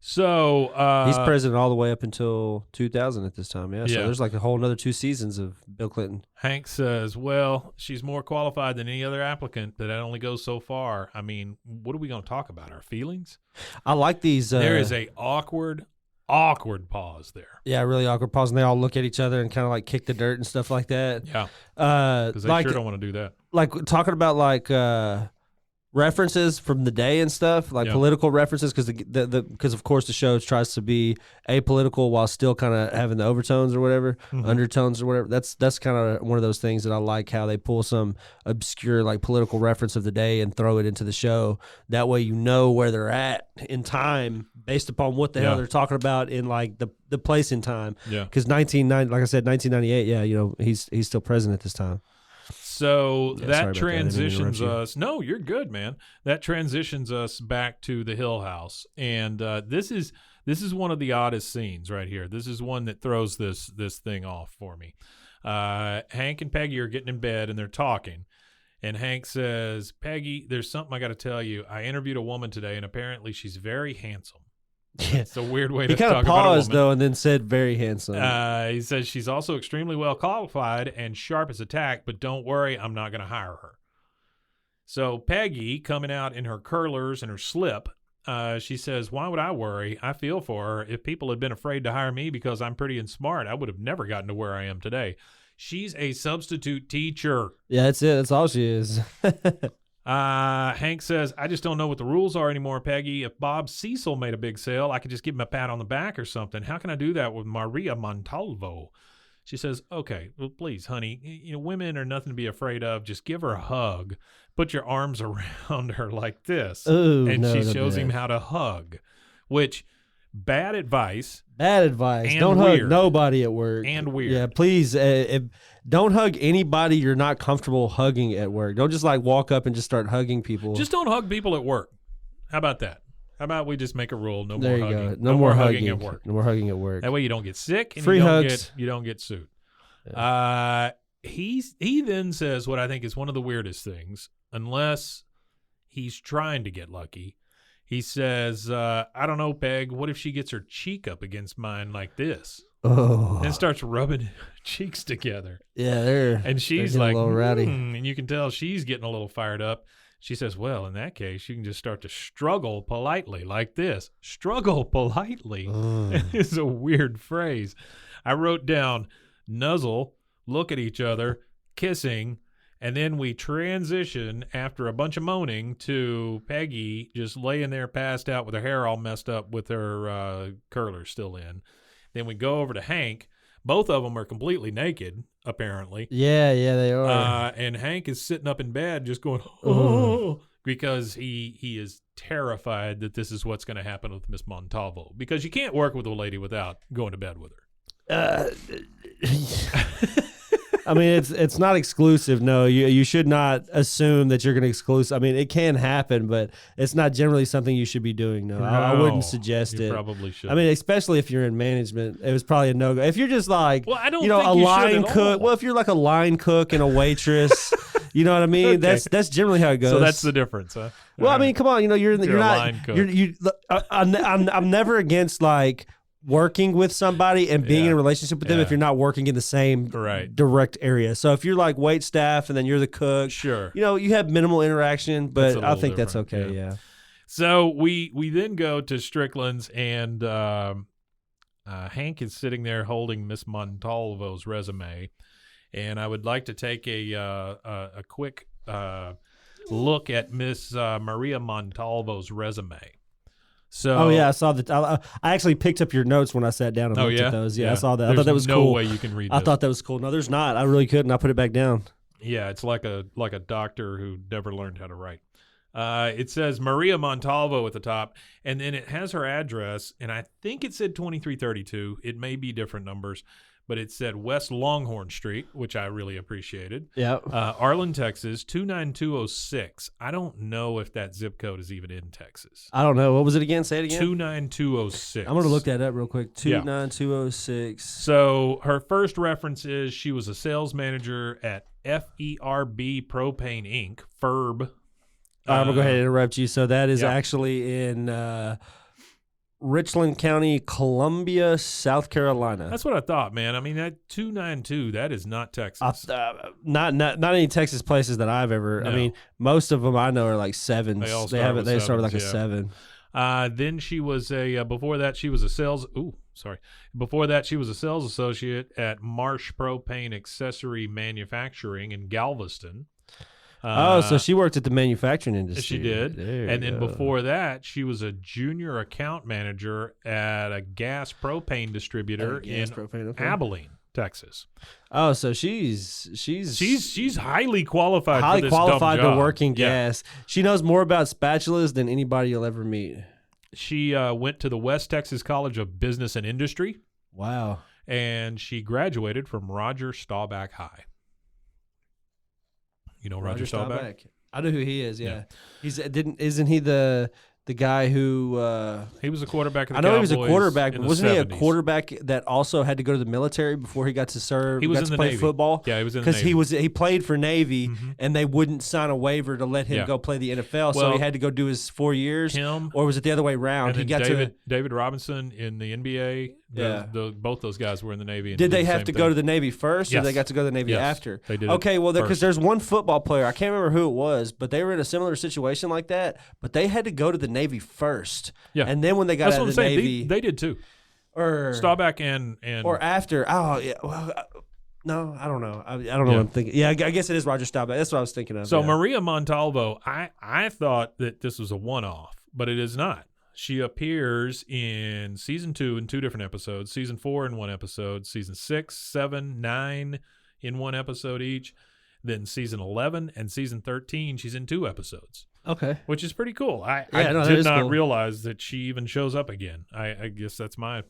So he's president all the way up until 2000 at this time. Yeah. So there's like a whole another 2 seasons of Bill Clinton. Hank says, well, she's more qualified than any other applicant, but that only goes so far. I mean, what are we going to talk about? Our feelings? I like these. There is a awkward pause there. Yeah, really awkward pause. And they all look at each other and kind of like kick the dirt and stuff like that. Yeah. Because they sure don't want to do that. Like talking about like references from the day and stuff, like political references, because of course the show tries to be apolitical while still kind of having the overtones or whatever, undertones or whatever. That's kind of one of those things that I like, how they pull some obscure like political reference of the day and throw it into the show. That way you know where they're at in time based upon what the hell they're talking about in like the place in time. Yeah. Because 1990, like I said, 1998. Yeah, you know he's still president at this time. So that transitions us. No, you're good, man. That transitions us back to the Hill House, and this is one of the oddest scenes right here. This is one that throws this thing off for me. Hank and Peggy are getting in bed and they're talking, and Hank says, "Peggy, there's something I got to tell you. I interviewed a woman today, and apparently she's very handsome." Yeah. It's a weird way to talk about a woman. He kind of paused, though, and then said very handsome. He says she's also extremely well qualified and sharp as a tack, but don't worry, I'm not going to hire her. So Peggy, coming out in her curlers and her slip, She says, why would I worry? I feel for her. If people had been afraid to hire me because I'm pretty and smart, I would have never gotten to where I am today. She's a substitute teacher. Yeah, that's it. That's all she is. Hank says, I just don't know what the rules are anymore, Peggy. If Bob Cecil made a big sale, I could just give him a pat on the back or something. How can I do that with Maria Montalvo? She says, okay, well, please, honey, women are nothing to be afraid of. Just give her a hug. Put your arms around her like this. Ooh, and she shows him how to hug, which bad advice. Bad advice. And don't weird. hug nobody at work. And weird. Yeah, please. Don't hug anybody you're not comfortable hugging at work. Don't just like walk up and just start hugging people. Just don't hug people at work. How about that? How about we just make a rule? No there more you hugging. Go. No more hugging at work. No more hugging at work. That way you don't get sick and Free hugs. You don't get sued. Yeah. He then says what I think is one of the weirdest things, unless he's trying to get lucky. He says, I don't know, Peg, what if she gets her cheek up against mine like this? Oh. And starts rubbing cheeks together. Yeah, and she's like, a little rowdy. And you can tell she's getting a little fired up. She says, well, in that case, you can just start to struggle politely like this. Struggle politely is a weird phrase. I wrote down nuzzle, look at each other, kissing, and then we transition after a bunch of moaning to Peggy just laying there passed out with her hair all messed up with her curlers still in. Then we go over to Hank. Both of them are completely naked, apparently. Yeah, they are. And Hank is sitting up in bed just going, oh, because he is terrified that this is what's going to happen with Miss Montalvo. Because you can't work with a lady without going to bed with her. I mean, it's not exclusive. No, you should not assume that you're going to exclusive. I mean, it can happen, but it's not generally something you should be doing. No, I wouldn't suggest it. You probably should. I mean, especially if you're in management, it was probably a no-go. If you're just like, well, I don't think a line cook. All. Well, if you're like a line cook and a waitress, you know what I mean. Okay. That's generally how it goes. So that's the difference, huh? Well, I mean, come on. You're not. Line cook. I'm never against like working with somebody and being in a relationship with them if you're not working in the same direct area. So if you're like wait staff and then you're the cook, sure, you have minimal interaction, but I think that's okay. Yeah. So we then go to Strickland's, and Hank is sitting there holding Miss Montalvo's resume, and I would like to take a quick look at Miss Maria Montalvo's resume. So, I saw that. I actually picked up your notes when I sat down and looked at those. Yeah, I saw that. I thought that was cool. No way you can read this. I thought that was cool. No, there's not. I really couldn't. I put it back down. Yeah, it's like a doctor who never learned how to write. It says Maria Montalvo at the top, and then it has her address, and I think it said 2332. It may be different numbers, but it said West Longhorn Street, which I really appreciated. Yeah. Arlen, Texas, 29206. I don't know if that zip code is even in Texas. I don't know. What was it again? Say it again. 29206. I'm going to look that up real quick. 29206. So her first reference is she was a sales manager at FERB Propane Inc., FERB. I'm going to go ahead and interrupt you. So that is actually in Richland County, Columbia, South Carolina. That's what I thought, man. I mean, that 292, that is not Texas. Not any Texas places that I've ever. No. I mean, most of them I know are like sevens. They start with like a 7. Then she was before that she was a sales. Before that she was a sales associate at Marsh Propane Accessory Manufacturing in Galveston. So she worked at the manufacturing industry. She did. And then before that, she was a junior account manager at a gas propane distributor in Abilene, Texas. Oh, so she's highly qualified. Highly for this qualified dumb job. To work in gas. She knows more about spatulas than anybody you'll ever meet. She went to the West Texas College of Business and Industry. Wow. And she graduated from Roger Staubach High. You know Roger Staubach? I know who he is. Yeah. Isn't he the guy who he was a quarterback of the I know Cowboys. He was a quarterback, but wasn't 70s. He a quarterback that also had to go to the military before he got to serve? He was in the play Navy. Football. Yeah, he was in the Navy because he played for Navy, and they wouldn't sign a waiver to let him go play the NFL, so he had to go do his 4 years. Him, or was it the other way around? And then David Robinson in the NBA Yeah. Both those guys were in the Navy. And did they have to go to the Navy first, or they got to go to the Navy after? They did. Okay, well, because there's one football player, I can't remember who it was, but they were in a similar situation like that. But they had to go to the Navy first. Yeah, and then when they got out of the Navy, they did too. Or Staubach and or after. Oh yeah. Well, no, I don't know. I don't know what I'm thinking. Yeah, I guess it is Roger Staubach. That's what I was thinking of. So Maria Montalvo, I thought that this was a one-off, but it is not. She appears in season 2 in 2 different episodes, season 4 in 1 episode, season 6, 7, 9 in 1 episode each. Then season 11 and season 13, she's in 2 episodes. Okay. Which is pretty cool. I did not realize that she even shows up again. I guess that's my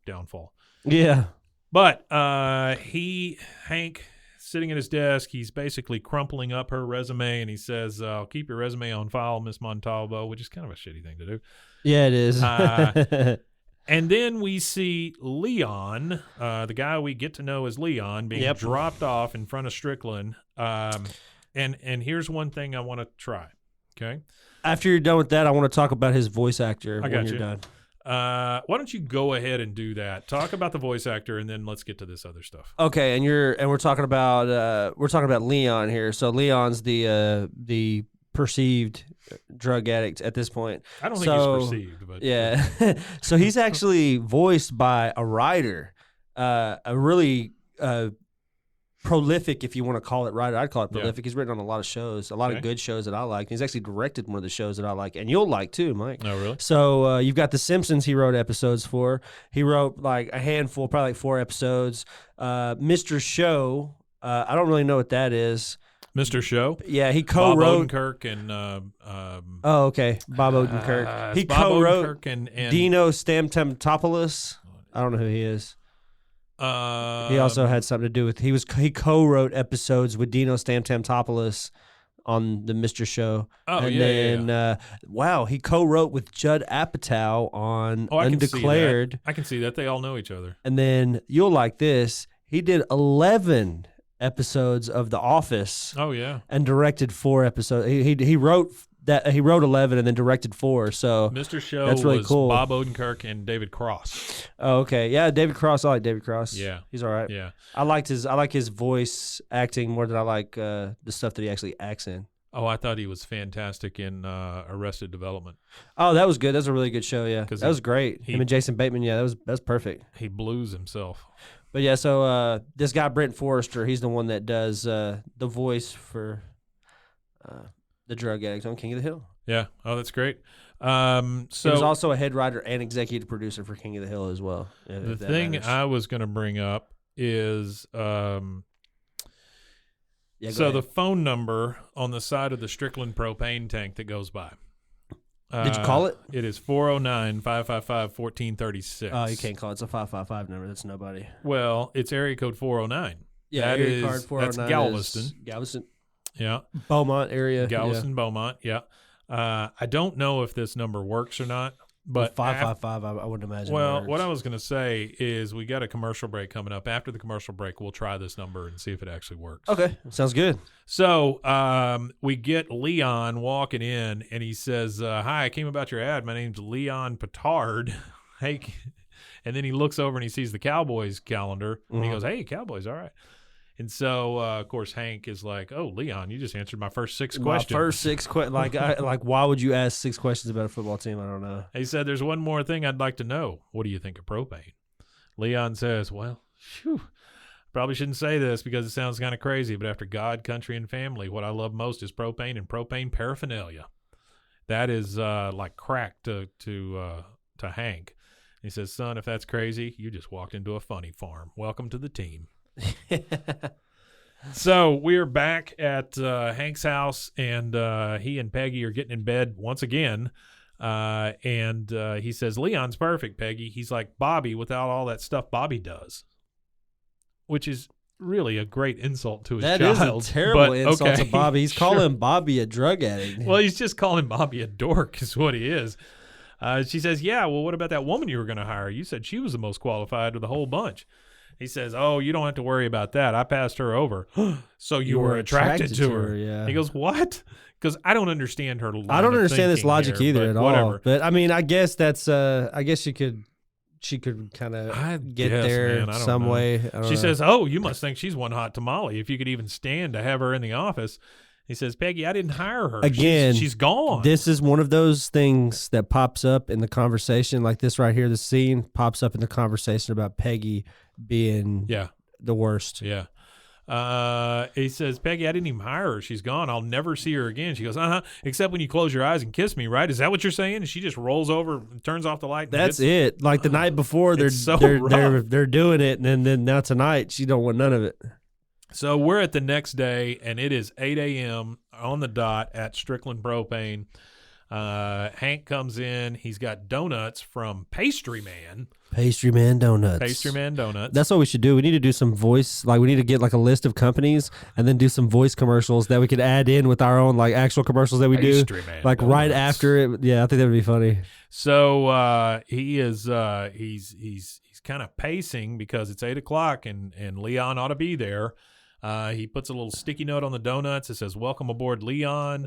downfall. Yeah. But Hank, sitting at his desk, he's basically crumpling up her resume, and he says, keep your resume on file, Miss Montalvo, which is kind of a shitty thing to do. Yeah, it is. And then we see Leon, the guy we get to know as Leon, being dropped off in front of Strickland. And here's one thing I want to try. Okay. After you're done with that, I want to talk about his voice actor when you're done. Why don't you go ahead and do that? Talk about the voice actor, and then let's get to this other stuff. Okay, and we're talking about Leon here. So Leon's the perceived drug addict at this point. I don't think he's perceived, but yeah. So he's actually voiced by a writer, a really prolific, if you want to call it writer. I'd call it prolific. He's written on a lot of shows, a lot of good shows that I like. He's actually directed one of the shows that I like, and you'll like too, Mike. Oh, really? So you've got The Simpsons he wrote episodes for. He wrote like a handful, probably like 4 episodes. Mr. Show, I don't really know what that is. Mr. Show? Yeah, he co-wrote. Bob Odenkirk and oh, okay. Bob Odenkirk. He Bob co-wrote Odenkirk and Dino Stamatopoulos. I don't know who he is. He also had something to do with he co-wrote episodes with Dino Stamatopoulos on the Mr. Show. Oh, and then, wow, he co-wrote with Judd Apatow on Undeclared. I can see that. They all know each other. And then you'll like this. He did 11 episodes of The Office. Oh yeah, and directed 4 episodes. He wrote 11 and then directed 4. So Mr. Show that's really was cool. Bob Odenkirk and David Cross. Oh, okay, yeah, David Cross. I like David Cross. Yeah, he's all right. Yeah, I like his voice acting more than I like the stuff that he actually acts in. Oh, I thought he was fantastic in Arrested Development. Oh, that was good. That was a really good show. Yeah, that was great. Him and Jason Bateman. Yeah, that was perfect. He blues himself. But yeah, so this guy Brent Forrester, he's the one that does the voice for the drug addict on King of the Hill. Yeah. Oh, that's great. So he was also a head writer and executive producer for King of the Hill as well. The thing matters. I was going to bring up is the phone number on the side of the Strickland propane tank that goes by. Did you call it? It is 409-555-1436. Oh, you can't call it. It's a 555 number. That's nobody. Well, it's area code 409. Yeah, that area code 409. That's Galveston. Galveston. Yeah. Beaumont area. Galveston, Beaumont. Yeah. I don't know if this number works or not. But 555, I wouldn't imagine. Well, what I was going to say is we got a commercial break coming up. After the commercial break, we'll try this number and see if it actually works. Okay, sounds good. So we get Leon walking in, and he says, "Hi, I came about your ad. My name's Leon Petard." Hey, and then he looks over and he sees the Cowboys calendar, and he goes, "Hey, Cowboys, all right." And so, of course, Hank is like, "Oh, Leon, you just answered my first 6 questions." My first 6 questions. Like, why would you ask 6 questions about a football team? I don't know. He said, "There's one more thing I'd like to know. What do you think of propane?" Leon says, "Well, probably shouldn't say this because it sounds kind of crazy, but after God, country, and family, what I love most is propane and propane paraphernalia. That is like crack to Hank." He says, "Son, if that's crazy, you just walked into a funny farm. Welcome to the team." So we're back at Hank's house, and he and Peggy are getting in bed once again. And he says, "Leon's perfect, Peggy. He's like Bobby without all that stuff Bobby does," which is really a great insult to his child. That is a terrible insult to Bobby. He's calling Bobby a drug addict. Well, he's just calling Bobby a dork is what he is. She says, "Yeah, well, what about that woman you were going to hire? You said she was the most qualified of the whole bunch." He says, "Oh, you don't have to worry about that. I passed her over." So you were attracted to her. Yeah. He goes, "What?" Because I don't understand her. I don't understand this logic either at all. Whatever. But I mean, I guess that's. I guess you could she could kind of get there man, I don't some know. way. She says, "Oh, you must think she's one hot tamale if you could even stand to have her in the office." He says, "Peggy, I didn't hire her. Again, she's gone." This is one of those things that pops up in the conversation, like this right here. The scene pops up in the conversation about Peggy being the worst. Yeah. He says, "Peggy, I didn't even hire her. She's gone. I'll never see her again." She goes, except when you close your eyes and kiss me, right? Is that what you're saying? And she just rolls over and turns off the light. That's it. Like the night before, they're doing it, and then now tonight she don't want none of it. So we're at the next day, and it is 8 a.m. on the dot at Strickland Propane. Hank comes in. He's got donuts from Pastry Man. Pastry Man Donuts. Pastry Man Donuts. That's what we should do. We need to do some voice, like we need to get like a list of companies and then do some voice commercials that we could add in with our own like actual commercials that we Pastry do. Man like Donuts. right after it. Yeah, I think that would be funny. So he is he's kind of pacing because it's 8 o'clock and Leon ought to be there. He puts a little sticky note on the donuts. It says, "Welcome aboard, Leon."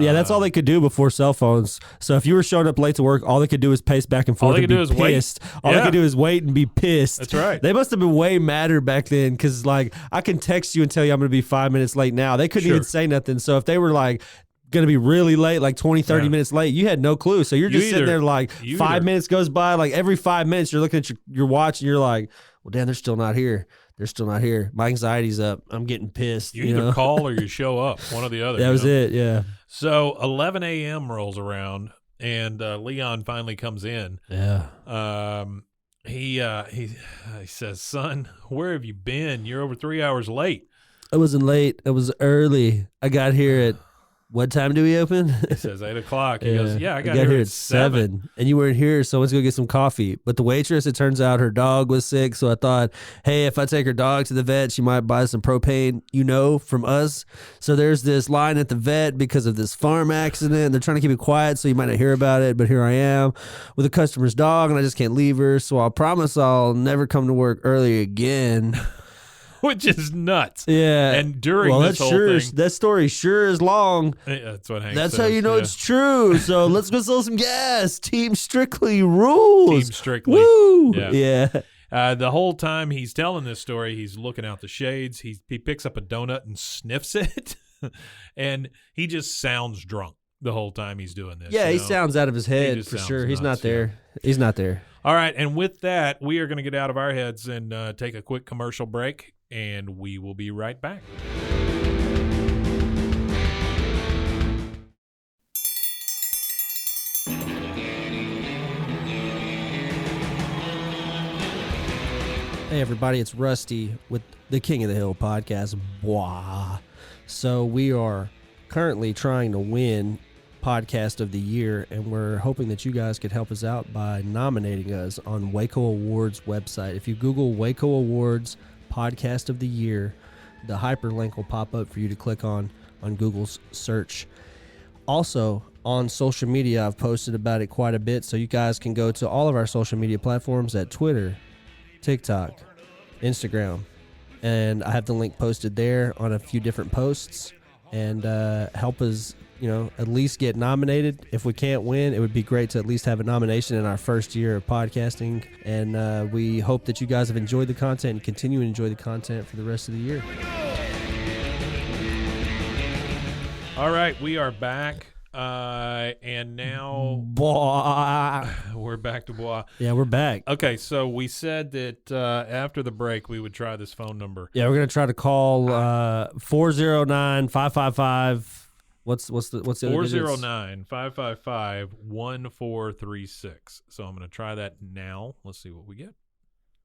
Yeah, that's all they could do before cell phones. So if you were showing up late to work, all they could do is pace back and forth. All they and could be do is wait. pissed. All they could do is wait and be pissed. That's right. They must have been way madder back then because, like, I can text you and tell you I'm going to be 5 minutes late now. They couldn't even say nothing. So if they were, like, going to be really late, like 20, 30 minutes late, you had no clue. So you're just sitting there, like, 5 minutes goes by. Like, every 5 minutes, you're looking at your watch and you're like, well, damn, they're still not here. They're still not here. My anxiety's up. I'm getting pissed. You either call or you show up, one or the other. That was it, yeah. So 11 a.m. rolls around, and Leon finally comes in. Yeah. He says, "Son, where have you been? You're over 3 hours late." I wasn't late. I was early. I got here at, what time do we open? He says 8 o'clock. He goes, "Yeah, I got here here at 7. And you weren't here, so let's go get some coffee." But the waitress, it turns out her dog was sick, so I thought, hey, if I take her dog to the vet, she might buy some propane, from us. So there's this line at the vet because of this farm accident. They're trying to keep it quiet, so you might not hear about it, but here I am with a customer's dog, and I just can't leave her, so I'll promise I'll never come to work early again. Which is nuts. Yeah. And during this whole thing, that story sure is long. That's what Hank That's says. how you know it's true. So let's go sell some gas. Team Strictly rules. Team Strictly. Woo. Yeah. The whole time he's telling this story, he's looking out the shades. He picks up a donut and sniffs it, and he just sounds drunk the whole time he's doing this. Yeah, he sounds out of his head for sure. He's not there. He's not there. All right, and with that, we are going to get out of our heads and take a quick commercial break. And we will be right back. Hey, everybody, it's Rusty with the King of the Hill podcast. Blah. So we are currently trying to win Podcast of the Year, and we're hoping that you guys could help us out by nominating us on Waco Awards website. If you Google Waco Awards Podcast of the Year, the hyperlink will pop up for you to click on Google's search. Also, on social media, I've posted about it quite a bit, so you guys can go to all of our social media platforms at Twitter, TikTok, Instagram, and I have the link posted there on a few different posts, and help us, at least get nominated. If we can't win, it would be great to at least have a nomination in our first year of podcasting. And we hope that you guys have enjoyed the content and continue to enjoy the content for the rest of the year. All right, we are back. And now we're back to Bois. Yeah, we're back. Okay, so we said that after the break we would try this phone number. Yeah, we're going to try to call 409-555. What's the other digits? 409-555-1436. So I'm going to try that now. Let's see what we get.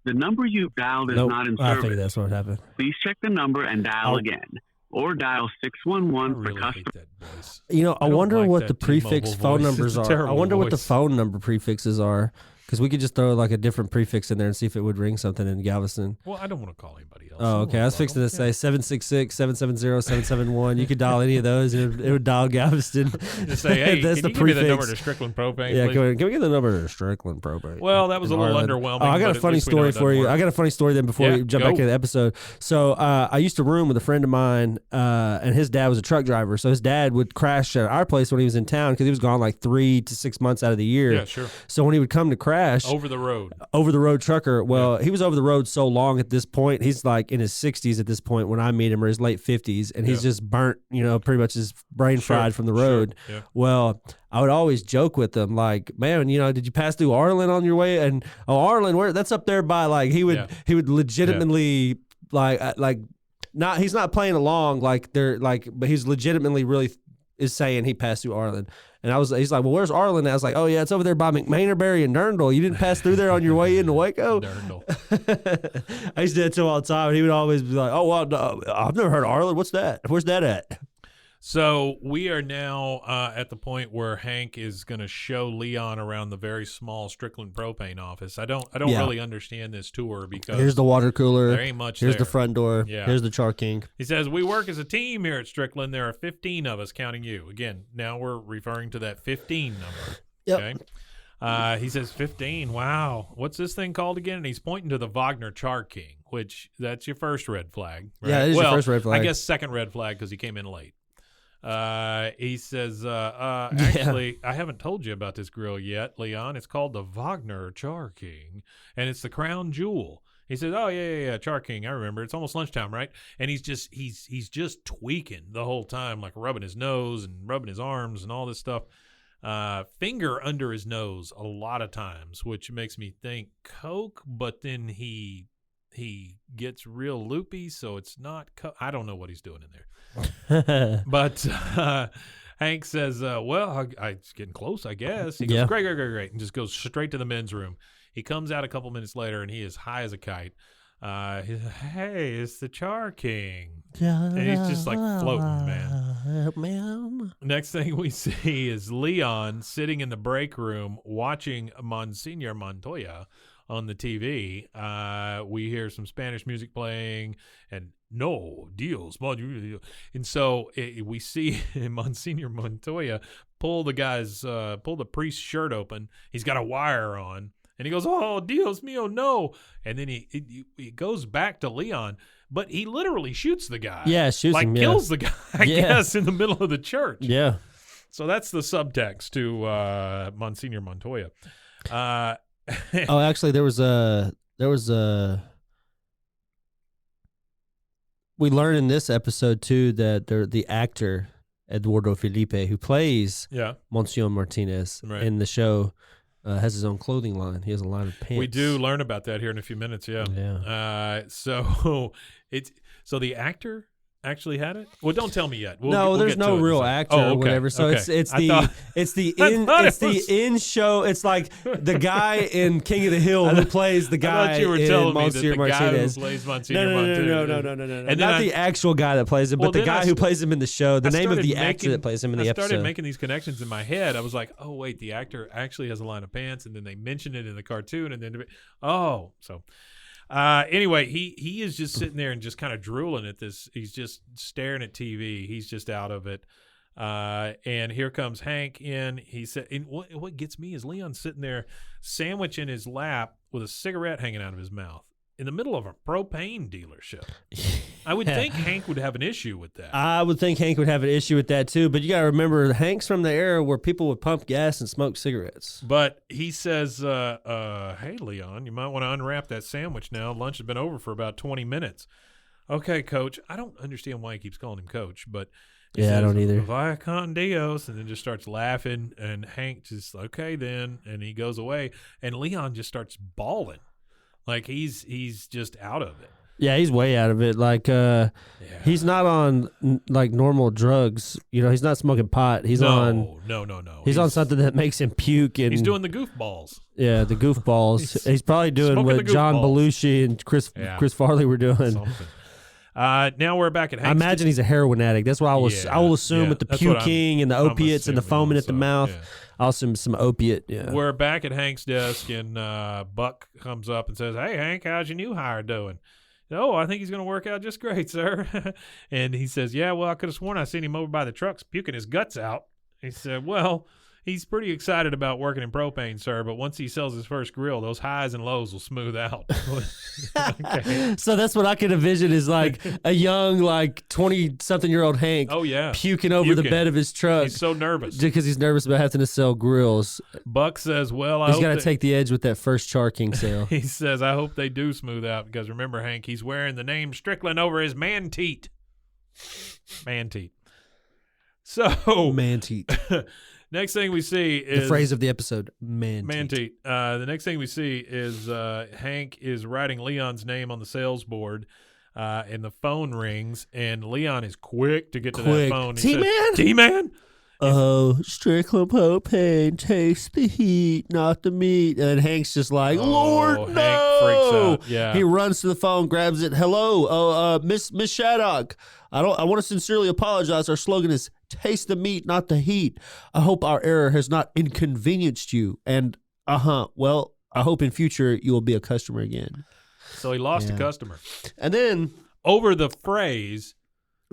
The number you've dialed is not in service. I think that's what happened. Please check the number and dial again. Or dial 611 for really customer. hate that voice. I wonder like what that the prefix T-Mobile phone voice. numbers It's a are. I terrible wonder what the voice. phone number prefixes are. Because we could just throw like a different prefix in there and see if it would ring something in Galveston. Well, I don't want to call anybody else. Oh, okay. I was fixing to say 766-770-771. You could dial any of those. It would dial Galveston. Just say, hey, That's can the you give me the prefix. number to Strickland Propane, Yeah, please? can we get the number to Strickland Propane? Well, that was a little Ireland. underwhelming. Oh, I got but a at funny least we know story it for you. doesn't I work. got a funny story then before we jump back into the episode. So I used to room with a friend of mine, and his dad was a truck driver. So his dad would crash at our place when he was in town because he was gone like 3 to 6 months out of the year. Yeah, sure. So when he would come to crash, trash. Over the road trucker. Well, he was over the road so long at this point. He's like in his 60s at this point when I meet him, or his late 50s, and he's just burnt, pretty much his brain fried from the road. Sure. Yeah. Well, I would always joke with him, like, man, did you pass through Arlen on your way? And Arlen, that's up there by, like, he would legitimately he's not playing along but he's legitimately really is saying he passed through Arlen. And he's like, well, where's Arlen? And I was like, oh yeah, it's over there by McManerberry and Durndal. You didn't pass through there on your way into Waco? Durndal. I used to do that to him all the time. And he would always be like, oh, well, no, I've never heard of Arlen. What's that? Where's that at? So we are now at the point where Hank is going to show Leon around the very small Strickland propane office. I don't really understand this tour because here's the water cooler. There ain't much. Here's there. the front door. Yeah. Here's the Char King. He says we work as a team here at Strickland. There are 15 of us, counting you. Again, now we're referring to that 15 number. Yep. Okay. He says 15. Wow. What's this thing called again? And he's pointing to the Wagner Char King, which that's your first red flag. Right? Yeah, it is your first red flag. I guess second red flag because he came in late. He says, actually, I haven't told you about this grill yet, Leon. It's called the Wagner Char King, and it's the crown jewel. He says, oh, yeah, Char King. I remember. It's almost lunchtime, right? And he's just tweaking the whole time, like rubbing his nose and rubbing his arms and all this stuff. Finger under his nose a lot of times, which makes me think Coke, but then he gets real loopy, so it's not I don't know what he's doing in there. But Hank says, well, it's getting close, I guess. He goes, great, and just goes straight to the men's room. He comes out a couple minutes later, and he is high as a kite. He says, hey, it's the Char King. And he's just like floating, man. Next thing we see is Leon sitting in the break room watching Monsignor Montoya on the TV. We hear some Spanish music playing, and no deals. And so we see Monsignor Montoya pull the priest's shirt open. He's got a wire on, and he goes, oh, Dios mío, no. And then he goes back to Leon, but he literally shoots the guy. Yeah, shoots him. Kills the guy, I guess, in the middle of the church. Yeah. So that's the subtext to Monsignor Montoya. Actually, there was a we learned in this episode too that the actor Eduardo Felipe, who plays Monsieur Martinez in the show, has his own clothing line. He has a line of pants. We do learn about that here in a few minutes. Yeah. So the actor actually had it? Well, don't tell me yet. We'll there's no real actor or whatever. So it's the in show. It's like the guy in King of the Hill who plays the guy in Monsieur Martinez. Guy who plays Monsieur Martinez. No. And not the actual guy that plays him, but the guy who plays him in the show. The name of the actor that plays him in the episode. I started making these connections in my head. I was like, oh wait, the actor actually has a line of pants, and then they mention it in the cartoon, and then anyway, he is just sitting there and just kind of drooling at this. He's just staring at TV. He's just out of it. And here comes Hank in. He said, and what gets me is Leon sitting there, sandwich in his lap with a cigarette hanging out of his mouth in the middle of a propane dealership. I would think Hank would have an issue with that. I would think Hank would have an issue with that too, but you got to remember Hank's from the era where people would pump gas and smoke cigarettes. But he says, hey, Leon, you might want to unwrap that sandwich now. Lunch has been over for about 20 minutes. Okay, Coach. I don't understand why he keeps calling him Coach, but he says, I don't either. Via con Dios, and then just starts laughing, and Hank just, okay then, and he goes away, and Leon just starts bawling. Like he's just out of it. Yeah, he's way out of it. Like he's not on like normal drugs. He's not smoking pot. He's on He's on something that makes him puke. And he's doing the goofballs. Yeah, the goofballs. he's probably doing what John Belushi and Chris Farley were doing. Now we're back at Hank's. I imagine he's a heroin addict. That's what I will assume with the puking and the opiates and the foaming at the mouth. I'll assume some opiate. Yeah. We're back at Hank's desk, and Buck comes up and says, "Hey, Hank, how's your new hire doing?" "Oh, I think he's going to work out just great, sir." And he says, "Yeah, well, I could have sworn I seen him over by the trucks puking his guts out." He said, "Well," He's pretty excited about working in propane, sir, but once he sells his first grill, those highs and lows will smooth out. Okay. So that's what I can envision is like a young, like 20-something-year-old Hank puking over the bed of his truck. He's so nervous. Because he's nervous about having to sell grills. Buck says, well, he's got to take the edge with that first Char King sale. He says, I hope they do smooth out because remember, Hank, he's wearing the name Strickland over his man-teat. Man-teat. So. Man-teat. Next thing we see is the phrase of the episode, man-teat. The next thing we see is Hank is writing Leon's name on the sales board, and the phone rings, and Leon is quick to get to that phone. T-Man? T-Man? Oh, Strickland propane, taste the heat, not the meat. And Hank's just like, Lord, no! Hank freaks out. Yeah. He runs to the phone, grabs it. Hello, Miss Shattuck. I want to sincerely apologize. Our slogan is taste the meat, not the heat. I hope our error has not inconvenienced you. And well, I hope in future you will be a customer again. So he lost a customer. And then over the phrase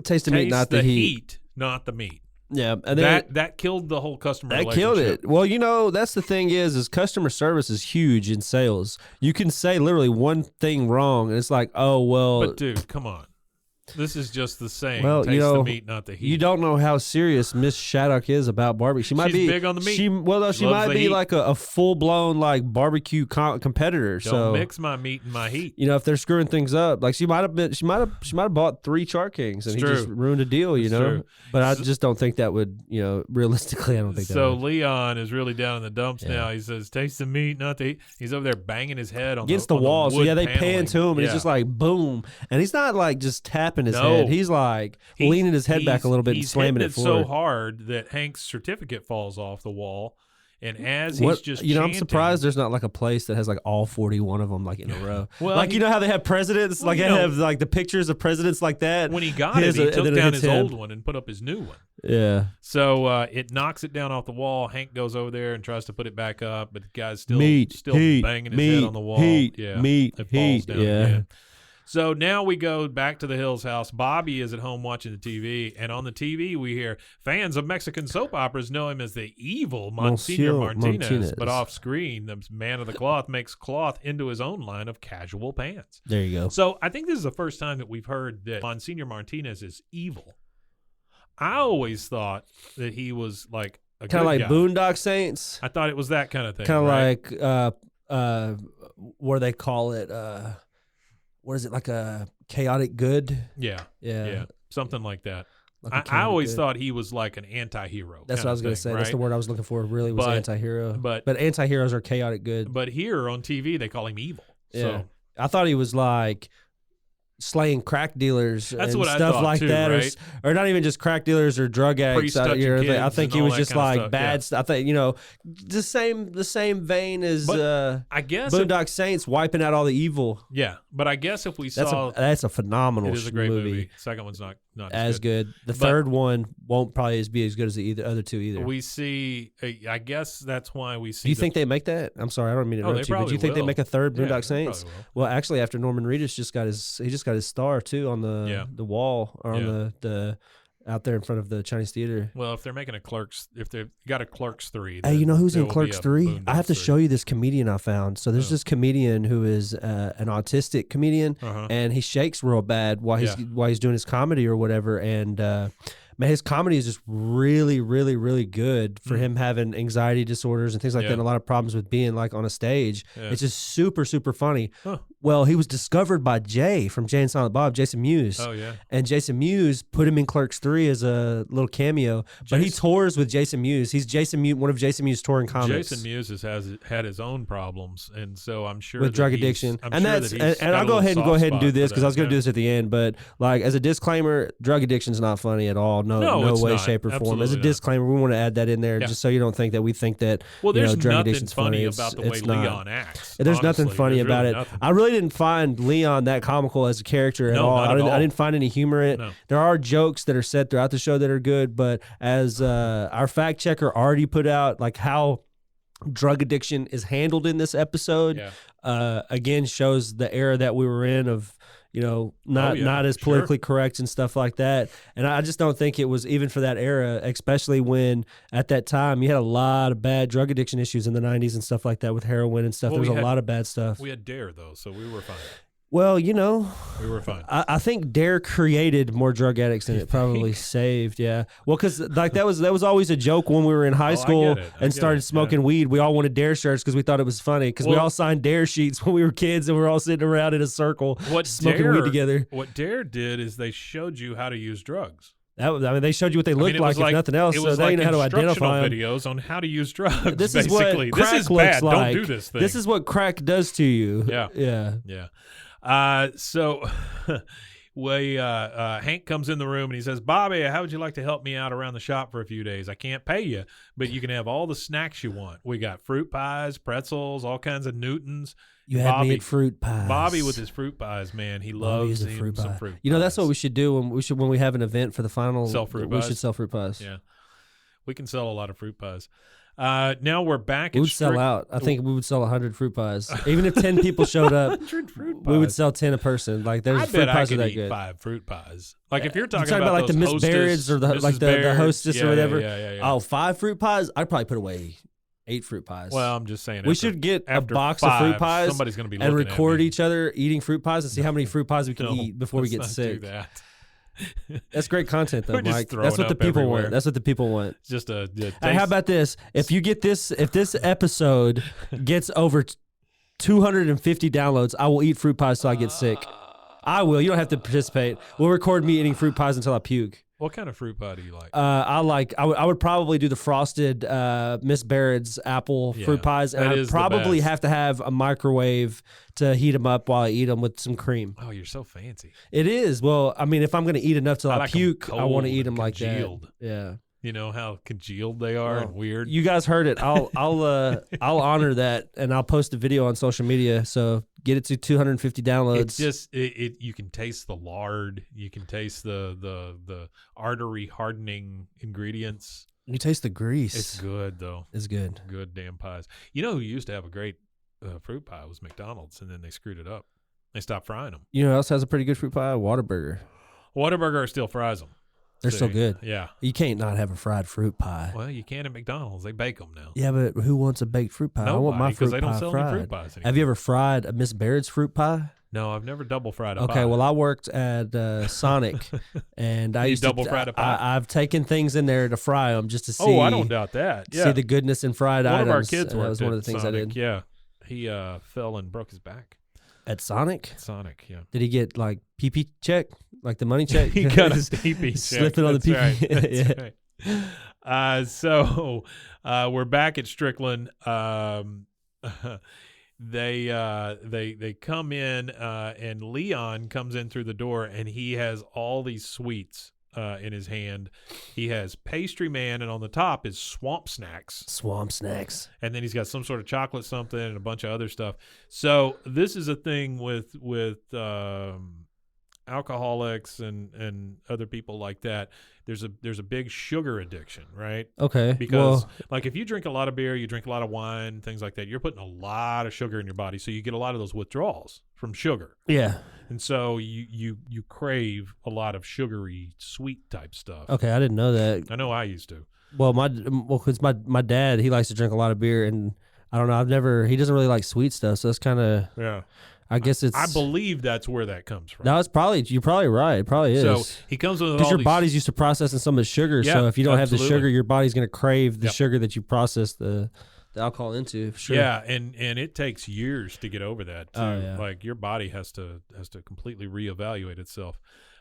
taste the meat, not the heat, not the meat. Yeah, and then that killed the whole customer relationship. That killed it. Well, that's the thing is customer service is huge in sales. You can say literally one thing wrong, and it's like, oh, well. But, dude, come on. This is just the saying. Well, taste the meat, not the heat. You don't know how serious Miss Shattuck is about barbecue. She's big on the meat. She might be like a full blown like barbecue competitor. Don't mix my meat and my heat. If they're screwing things up, like she might have bought 3 Char Kings and he just ruined a deal. True. But I just don't think that would realistically. I don't think that. So Leon is really down in the dumps now. He says, "Taste the meat, not the heat." He's over there banging his head against the wall. So they pan to him, and it's just like boom, and he's not like just tapping his head. He's like leaning his head back a little bit and slamming it forward. So hard that Hank's certificate falls off the wall. And as he's just chanting, I'm surprised there's not like a place that has like all 41 of them like in a row. Well, like you know how they have presidents, like they have like the pictures of presidents like that. When he got it, he took down his old one and put up his new one. Yeah. So it knocks it down off the wall. Hank goes over there and tries to put it back up, but the guy's still banging his head on the wall. It falls down again. So now we go back to the Hills house. Bobby is at home watching the TV, and on the TV we hear fans of Mexican soap operas know him as the evil Monsignor Martinez. But off screen, the man of the cloth makes cloth into his own line of casual pants. There you go. So I think this is the first time that we've heard that Monsignor Martinez is evil. I always thought that he was like a kind of like guy. Boondock Saints. I thought it was that kind of thing. Kind of like what do they call it? What is it, like a chaotic good? Yeah. Something like that. Like I always thought he was like an anti-hero. That's what I was going to say. Right? That's the word I was looking for. Really was anti-hero. But anti-heroes are chaotic good. But here on TV, they call him evil. Yeah. So I thought he was like slaying crack dealers and stuff like too, that, right? or not even just crack dealers or drug addicts. I think he was just like bad stuff. I think the same vein as I guess Boondock Saints wiping out all the evil. Yeah, but I guess if we saw that's a phenomenal. It is a great movie. Second one's not as good. The third one won't probably be as good as the other two either. We see. I guess that's why we see. Do you think they make that? I'm sorry, I don't mean to interrupt you, but do you think they make a third Boondock Saints? Well, actually, after Norman Reedus just got his star too on the wall or on the out there in front of the Chinese theater. Well, if they're making if they've got a Clerks 3. Hey, you know who's in Clerks 3? I have to show you this comedian I found. So there's this comedian who is an autistic comedian, and he shakes real bad while he's doing his comedy or whatever. And man, his comedy is just really, really, really good for him having anxiety disorders and things like that, and a lot of problems with being like on a stage. It's just super, super funny. Well, he was discovered by Jay from Jay and Silent Bob, Jason Mewes. Oh, yeah. And Jason Mewes put him in Clerks 3 as a little cameo. But he tours with Jason Mewes. He's one of Jason Mewes' touring comics. Jason Mewes has had his own problems, and so I'm sure with drug addiction. And I'll go ahead and do this because I was going to do this at the end. But like as a disclaimer, drug addiction is not funny at all. No way, shape, or form. As a disclaimer, we want to add that in there just so you don't think that we think that drug addiction's funny. About the way Leon acts. There's nothing funny about it. I really didn't find Leon that comical as a character at all. I didn't find any humor in it. No. There are jokes that are said throughout the show that are good, but as our fact checker already put out, like how drug addiction is handled in this episode, again shows the era that we were in of not as politically correct and stuff like that. And I just don't think it was even for that era, especially when at that time you had a lot of bad drug addiction issues in the 90s and stuff like that with heroin and stuff. There was a lot of bad stuff. We had Dare though, so we were fine. Well, we were fine. I think Dare created more drug addicts than it probably saved. Yeah. Well, because like that was always a joke when we were in high school and started smoking weed. We all wanted Dare shirts because we thought it was funny because we all signed Dare sheets when we were kids and we were all sitting around in a circle smoking weed together. What Dare did is they showed you how to use drugs. They showed you what they looked like, if nothing else. It was so they like know how to identify them. videos on how to use drugs. This basically. is what crack this is looks bad. like. Don't do this thing. This is what crack does to you. Yeah. So Hank comes in the room and he says, Bobby, how would you like to help me out around the shop for a few days? I can't pay you, but you can have all the snacks you want. We got fruit pies, pretzels, all kinds of Newtons. You had me at fruit pies. Bobby with his fruit pies, man. He loves some fruit pies. That's what we should do when we have an event for the final. Sell fruit pies. We should sell fruit pies. Yeah. We can sell a lot of fruit pies. Now we're back. We would sell out. I think we would sell 100 fruit pies. Even if 10 people showed up, we would sell 10 a person. Like there's fruit pies are that good. 5 fruit pies. Like if you're talking about like the Miss Barrett's or the hostess or whatever. Yeah. Oh, 5 fruit pies. I'd probably put away 8 fruit pies. Well, I'm just saying. We should get a box of fruit pies. Somebody's going to be and looking record at me. each other eating fruit pies and see how many fruit pies we can eat before we get sick. Do that. That's great content, though, Mike. That's what the people want. That's what the people want. Just a hey, how about this? If this episode gets over 250 downloads, I will eat fruit pies till I get sick. I will. You don't have to participate. We'll record me eating fruit pies until I puke. What kind of fruit pie do you like? I would probably do the frosted Miss Barrett's apple fruit pies, and I'd probably have to have a microwave to heat them up while I eat them with some cream. Oh, you're so fancy. It is. Well, I mean, if I'm going to eat enough till I like puke, I want to eat them like congealed. That. Yeah. You know how congealed they are and weird. You guys heard it. I'll honor that, and I'll post a video on social media. So get it to 250 downloads. It's just you can taste the lard. You can taste the artery hardening ingredients. You taste the grease. It's good though. It's good. Good damn pies. You know who used to have a great fruit pie was McDonald's, and then they screwed it up. They stopped frying them. You know who else has a pretty good fruit pie? Whataburger. Whataburger still fries them. They're still good. Yeah. You can't not have a fried fruit pie. Well, you can at McDonald's. They bake them now. Yeah, but who wants a baked fruit pie? Nobody, I want my fruit they pie don't sell fried. any fruit pies anymore. Have you ever fried a Miss Barrett's fruit pie? No, I've never double fried a pie. Okay, well, I worked at Sonic, and I used double to fried a pie. I've taken things in there to fry them just to see. Oh, I don't doubt that. Yeah. See the goodness in fried items. One of our kids worked that was one of the things Sonic. I did. Yeah, he fell and broke his back. At Sonic? Sonic, yeah. Did he get like PP check, like the money check? He got a PP check. Slipping on the PP. Right. That's right. So we're back at Strickland. They come in and Leon comes in through the door and he has all these sweets in his hand. He has Pastry Man, and on the top is Swamp Snacks. Swamp Snacks. And then he's got some sort of chocolate something and a bunch of other stuff. So this is a thing with alcoholics and other people like that. There's a big sugar addiction, right? Okay. Because like if you drink a lot of beer, you drink a lot of wine, things like that, you're putting a lot of sugar in your body, so you get a lot of those withdrawals from sugar. Yeah. And so you crave a lot of sugary, sweet type stuff. Okay, I didn't know that. I know I used to. Well, because my dad, he likes to drink a lot of beer, and I don't know, he doesn't really like sweet stuff, so that's kind of I guess it's. I believe that's where that comes from. No, you're probably right. It probably is. So he comes with all because your body's used to processing some of the sugar. Yeah, so if you don't have the absolutely. sugar, your body's going to crave the sugar that you process the alcohol into. For sure. Yeah, and it takes years to get over that too. Oh, yeah. Like your body has to completely reevaluate itself.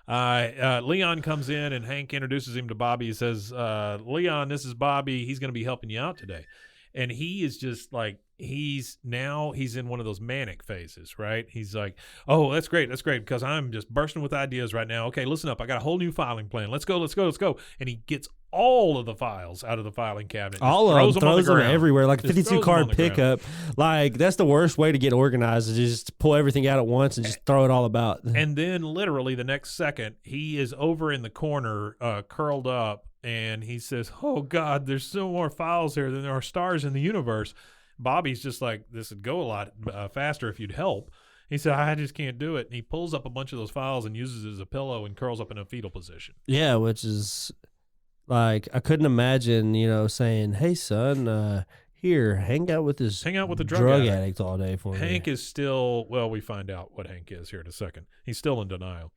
Leon comes in and Hank introduces him to Bobby. He says, "Leon, this is Bobby. He's going to be helping you out today." And he is just like, he's in one of those manic phases, right? He's like, oh, that's great, because I'm just bursting with ideas right now. Okay, listen up, I got a whole new filing plan. Let's go. And he gets all of the files out of the filing cabinet. All of them, throws them everywhere, like a Just 52 card pickup. Like, that's the worst way to get organized, is just pull everything out at once and just throw it all about. And then literally the next second, he is over in the corner, curled up, and he says, oh, God, there's so more files here than there are stars in the universe. Bobby's just like, this would go a lot faster if you'd help. He said, I just can't do it. And he pulls up a bunch of those files and uses it as a pillow and curls up in a fetal position. Yeah, which is like, I couldn't imagine, saying, hey, son, here, hang out with the drug addict all day for me. Hank is still, well, we find out what Hank is here in a second. He's still in denial.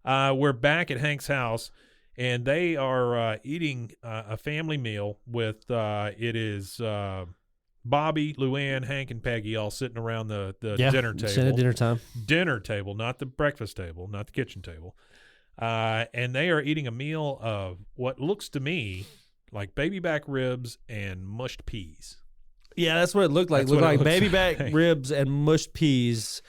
We're back at Hank's house, and they are eating a family meal with, it is Bobby, Luann, Hank, and Peggy all sitting around the dinner table. Sitting at dinner time. Dinner table, not the breakfast table, not the kitchen table. And they are eating a meal of what looks to me like baby back ribs and mushed peas. Yeah, that's what it looked like. It looked like baby back ribs and mushed peas.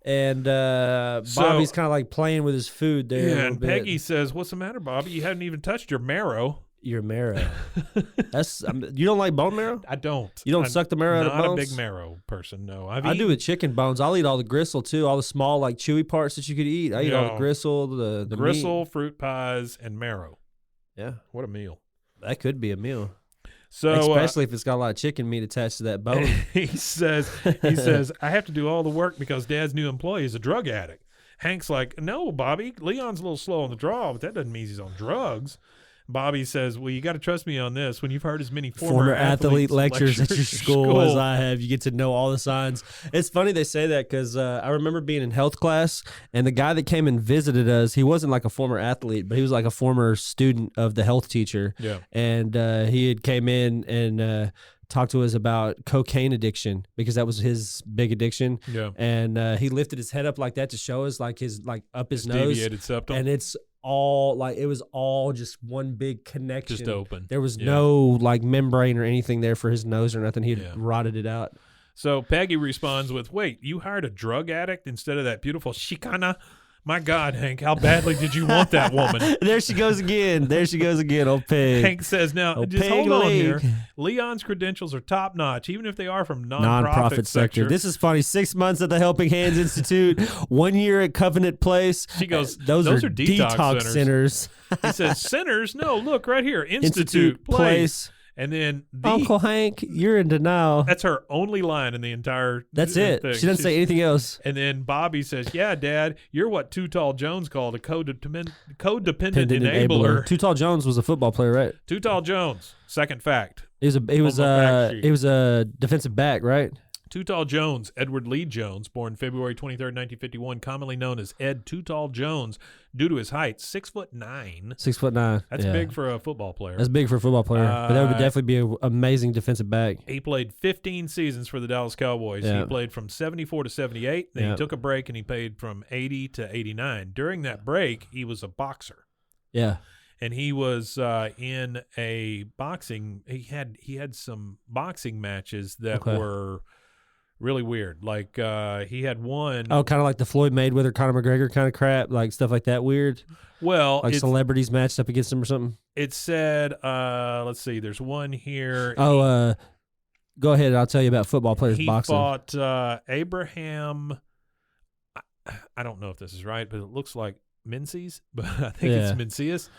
And Bobby's kind of like playing with his food there. Yeah, and Peggy says, what's the matter, Bobby? You hadn't even touched your marrow. Your marrow. You don't like bone marrow? I don't. You don't suck the marrow out of bones? Not a big marrow person, no. I do with chicken bones. I'll eat all the gristle too, all the small like chewy parts that you could eat. I eat all the gristle, the gristle, meat. Fruit pies, and marrow. Yeah. What a meal. That could be a meal. So especially if it's got a lot of chicken meat attached to that bone. He says, I have to do all the work because Dad's new employee is a drug addict. Hank's like, no, Bobby, Leon's a little slow on the draw, but that doesn't mean he's on drugs. Bobby says, well, you got to trust me on this. When you've heard as many former athlete lectures at your school as I have, you get to know all the signs. It's funny they say that because I remember being in health class, and the guy that came and visited us, he wasn't like a former athlete, but he was like a former student of the health teacher. Yeah. And he had came in and talked to us about cocaine addiction because that was his big addiction. Yeah. And he lifted his head up like that to show us like his up his nose. Deviated septum. And it was all just one big connection. Just open. There was no like membrane or anything there for his nose or nothing. He had rotted it out. So Peggy responds with, wait, you hired a drug addict instead of that beautiful Chicana? My God, Hank, how badly did you want that woman? There she goes again, old Peg. Hank says, now, just hold on here. Leon's credentials are top notch, even if they are from nonprofit sector. This is funny. 6 months at the Helping Hands Institute, 1 year at Covenant Place. She goes, those are detox centers. He says, centers? No, look right here. Institute Place. And then Uncle Hank, you're in denial. That's her only line in the entire That's it. Thing. She doesn't say anything else. And then Bobby says, yeah, Dad, you're what Too Tall Jones called a codependent enabler. Too Tall Jones was a football player, right? Too Tall Jones. Second fact. He was a defensive back, right? Too Tall Jones, Edward Lee Jones, born February 23rd, 1951, commonly known as Ed Too Tall Jones, due to his height, 6'9". 6'9". That's big for a football player. That's big for a football player, but that would definitely be an amazing defensive back. He played 15 seasons for the Dallas Cowboys. Yeah. He played from 74 to 78. Then he took a break and he played from 80 to 89. During that break, he was a boxer. Yeah. And he was in a boxing. He had some boxing matches that were really weird. Like he had one. Oh, kind of like the Floyd Mayweather, Conor McGregor kind of crap, like stuff like that. Weird. Well, like celebrities matched up against him or something. It said, let's see. There's one here. Oh, go ahead. I'll tell you about football players boxing. He fought Abraham. I don't know if this is right, but it looks like Menzies, but I think it's Mencius.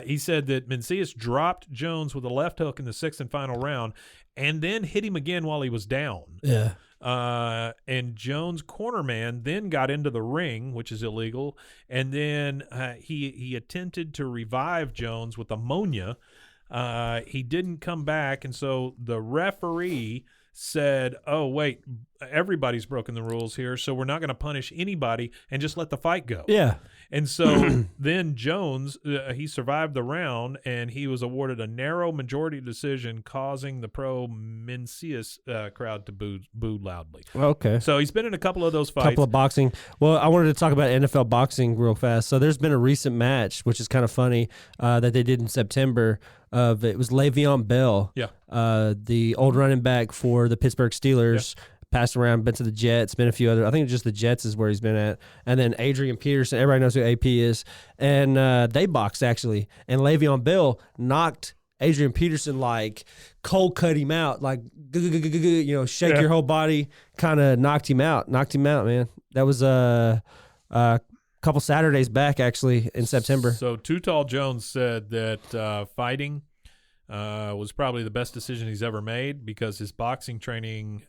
He said that Mencius dropped Jones with a left hook in the sixth and final round and then hit him again while he was down. Yeah. And Jones' cornerman then got into the ring, which is illegal, and then he attempted to revive Jones with ammonia. He didn't come back, and so the referee said, oh, wait, everybody's broken the rules here, so we're not going to punish anybody and just let the fight go. Yeah. And so then Jones, he survived the round, and he was awarded a narrow majority decision, causing the pro-Mencius crowd to boo loudly. Okay. So he's been in a couple of those fights. Couple of boxing. Well, I wanted to talk about NFL boxing real fast. So there's been a recent match, which is kind of funny, that they did in September. It was Le'Veon Bell, the old running back for the Pittsburgh Steelers. Yeah. Passed around, been to the Jets, been a few other. I think just the Jets is where he's been at. And then Adrian Peterson, everybody knows who AP is. And they boxed, actually. And Le'Veon Bell knocked Adrian Peterson, like, cold cut him out, like, shake your whole body, kind of knocked him out, man. That was a couple Saturdays back, actually, in September. So Too Tall Jones said that fighting was probably the best decision he's ever made because his boxing training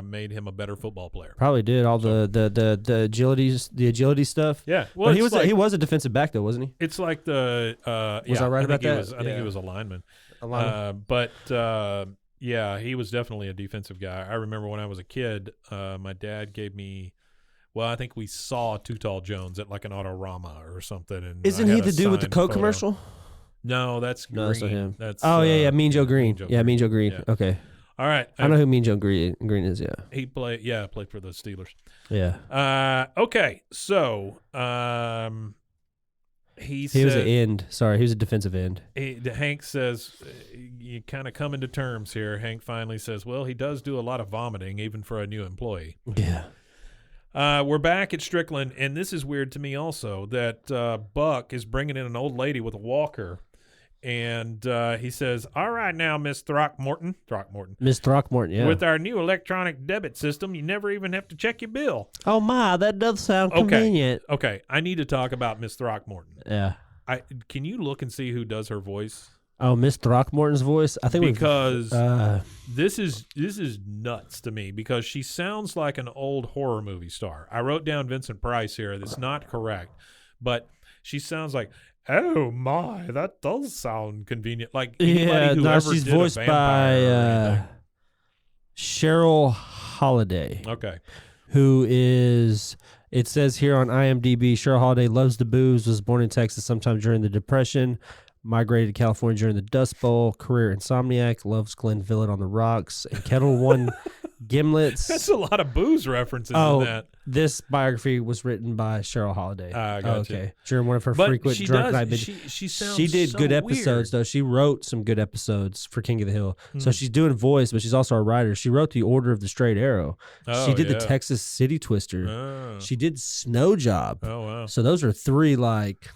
made him a better football player. Probably did all the agility stuff. Yeah, well, but he was a defensive back though, wasn't he? It's like the was I right about that? I think he was a lineman. But yeah, he was definitely a defensive guy. I remember when I was a kid, my dad gave me. Well, I think we saw Too Tall Jones at like an Autorama or something. And isn't he the dude with the Coke commercial? No, that's Green. No, that's not him. That's Mean Joe Green. Mean Joe Green. Yeah. Okay. All right. I know who Mean Joe Green is. Yeah. He played for the Steelers. Yeah. Okay. So, he was an end. Sorry, he was a defensive end. Hank says, you kind of come into terms here. Hank finally says, well, he does do a lot of vomiting, even for a new employee. Yeah. We're back at Strickland, and this is weird to me also, that Buck is bringing in an old lady with a walker, and he says, all right now, Miss Throckmorton. Miss Throckmorton, yeah. With our new electronic debit system, you never even have to check your bill. Oh, my, that does sound convenient. Okay, I need to talk about Miss Throckmorton. Yeah. Can you look and see who does her voice? Oh, Miss Throckmorton's voice? I think because this is nuts to me because she sounds like an old horror movie star. I wrote down Vincent Price here. That's not correct, but she sounds like, oh my, that does sound convenient. Like anybody who ever she's did voiced a by Cheryl Holiday. Okay, who is? It says here on IMDb, Cheryl Holiday loves the booze. Was born in Texas sometime during the Depression. Migrated to California during the Dust Bowl. Career insomniac. Loves Glenfiddich on the rocks and Kettle One gimlets. That's a lot of booze references in that. This biography was written by Cheryl Holiday. Okay. During one of her frequent drunk night binges. She did so good episodes, though. She wrote some good episodes for King of the Hill. So she's doing voice, but she's also a writer. She wrote The Order of the Straight Arrow. She did the Texas City Twister. She did Snow Job. Oh, wow. So those are three, like...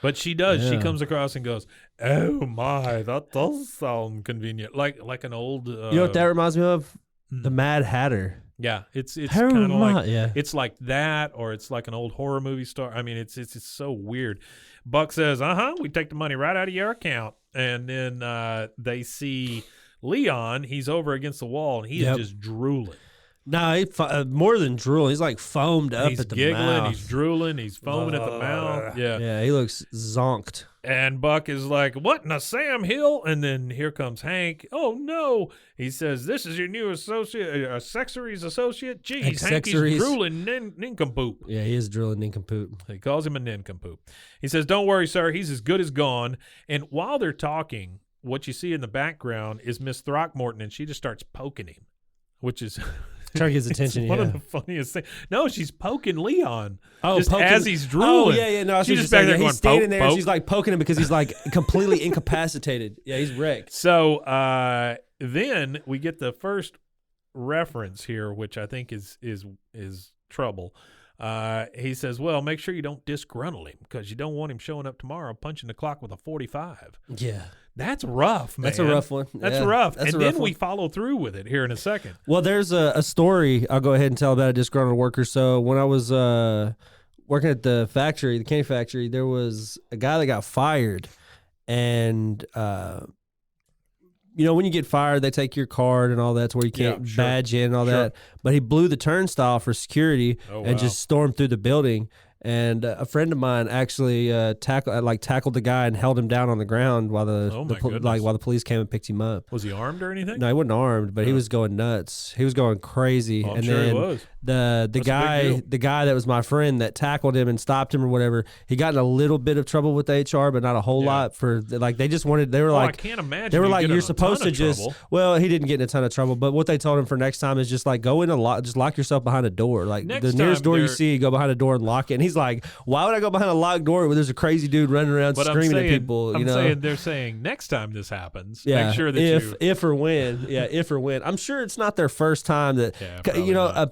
But she does. Yeah. She comes across and goes, oh, my, that does sound convenient. Like an old... you know what that reminds me of? The Mad Hatter. Yeah, it's kind of like yeah. It's like that, or it's like an old horror movie star. I mean, it's so weird. Buck says, we take the money right out of your account. And then they see Leon. He's over against the wall, and he's just drooling. No, he more than drooling. He's like foamed up at the giggling, mouth. He's drooling. He's foaming at the mouth. Yeah, he looks zonked. And Buck is like, what in a Sam Hill? And then here comes Hank. Oh, no. He says, this is your new associate, accessories associate. Jeez, Hank, he's drooling nincompoop. Yeah, he is drooling nincompoop. He calls him a nincompoop. He says, don't worry, sir. He's as good as gone. And while they're talking, what you see in the background is Miss Throckmorton, and she just starts poking him, which is... Trying to get his attention. One of the funniest things. No, she's poking Leon. Oh, just poking, as he's drooling. Oh, yeah. No, she's just back there going, he's standing there. Poke. And she's like poking him because he's like completely incapacitated. Yeah, he's wrecked. So then we get the first reference here, which I think is trouble. He says, "Well, make sure you don't disgruntle him because you don't want him showing up tomorrow punching the clock with a 45." Yeah. That's rough, man. That's a rough one. That's rough. And then we follow through with it here in a second. Well, there's a story I'll go ahead and tell about a disgruntled worker. So when I was working at the factory, the candy factory, there was a guy that got fired. And, when you get fired, they take your card and all that to where you can't badge in and all that. But he blew the turnstile for security and just stormed through the building. And a friend of mine actually tackled the guy and held him down on the ground while the police came and picked him up. Was he armed or anything? No, he wasn't armed, but he was going nuts. He was going crazy. I'm sure he was. The guy that was my friend that tackled him and stopped him or whatever, he got in a little bit of trouble with HR, but not a whole lot. They just wanted. They were like, I can't imagine. They were like, you're supposed to just. Well, he didn't get in a ton of trouble, but what they told him for next time is just like go in just lock yourself behind a door. Like the nearest door you see, go behind a door and lock it. And he's like, why would I go behind a locked door where there's a crazy dude running around screaming at people? They're saying next time this happens, make sure that if or when. I'm sure it's not their first time that.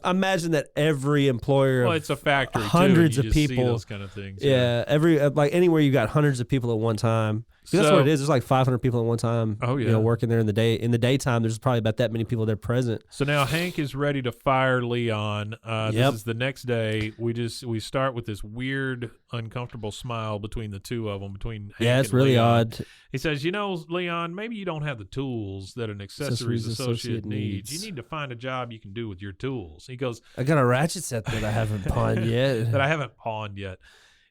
I imagine that every employer. Well, it's a factory. Hundreds too, and of you just people. See those kind of things. Yeah, anywhere you got hundreds of people at one time. That's what it is. There's like 500 people at one time. Oh yeah, working there in the day. In the daytime, there's probably about that many people there present. So now Hank is ready to fire Leon. This is the next day. We start with this weird, uncomfortable smile between the two of them, between Hank Yeah, it's and really Leon. odd. He says, Leon, maybe you don't have the tools that an accessories associate needs. You need to find a job you can do with your tools. He goes, I got a ratchet set that I haven't pawned yet. that I haven't pawned yet.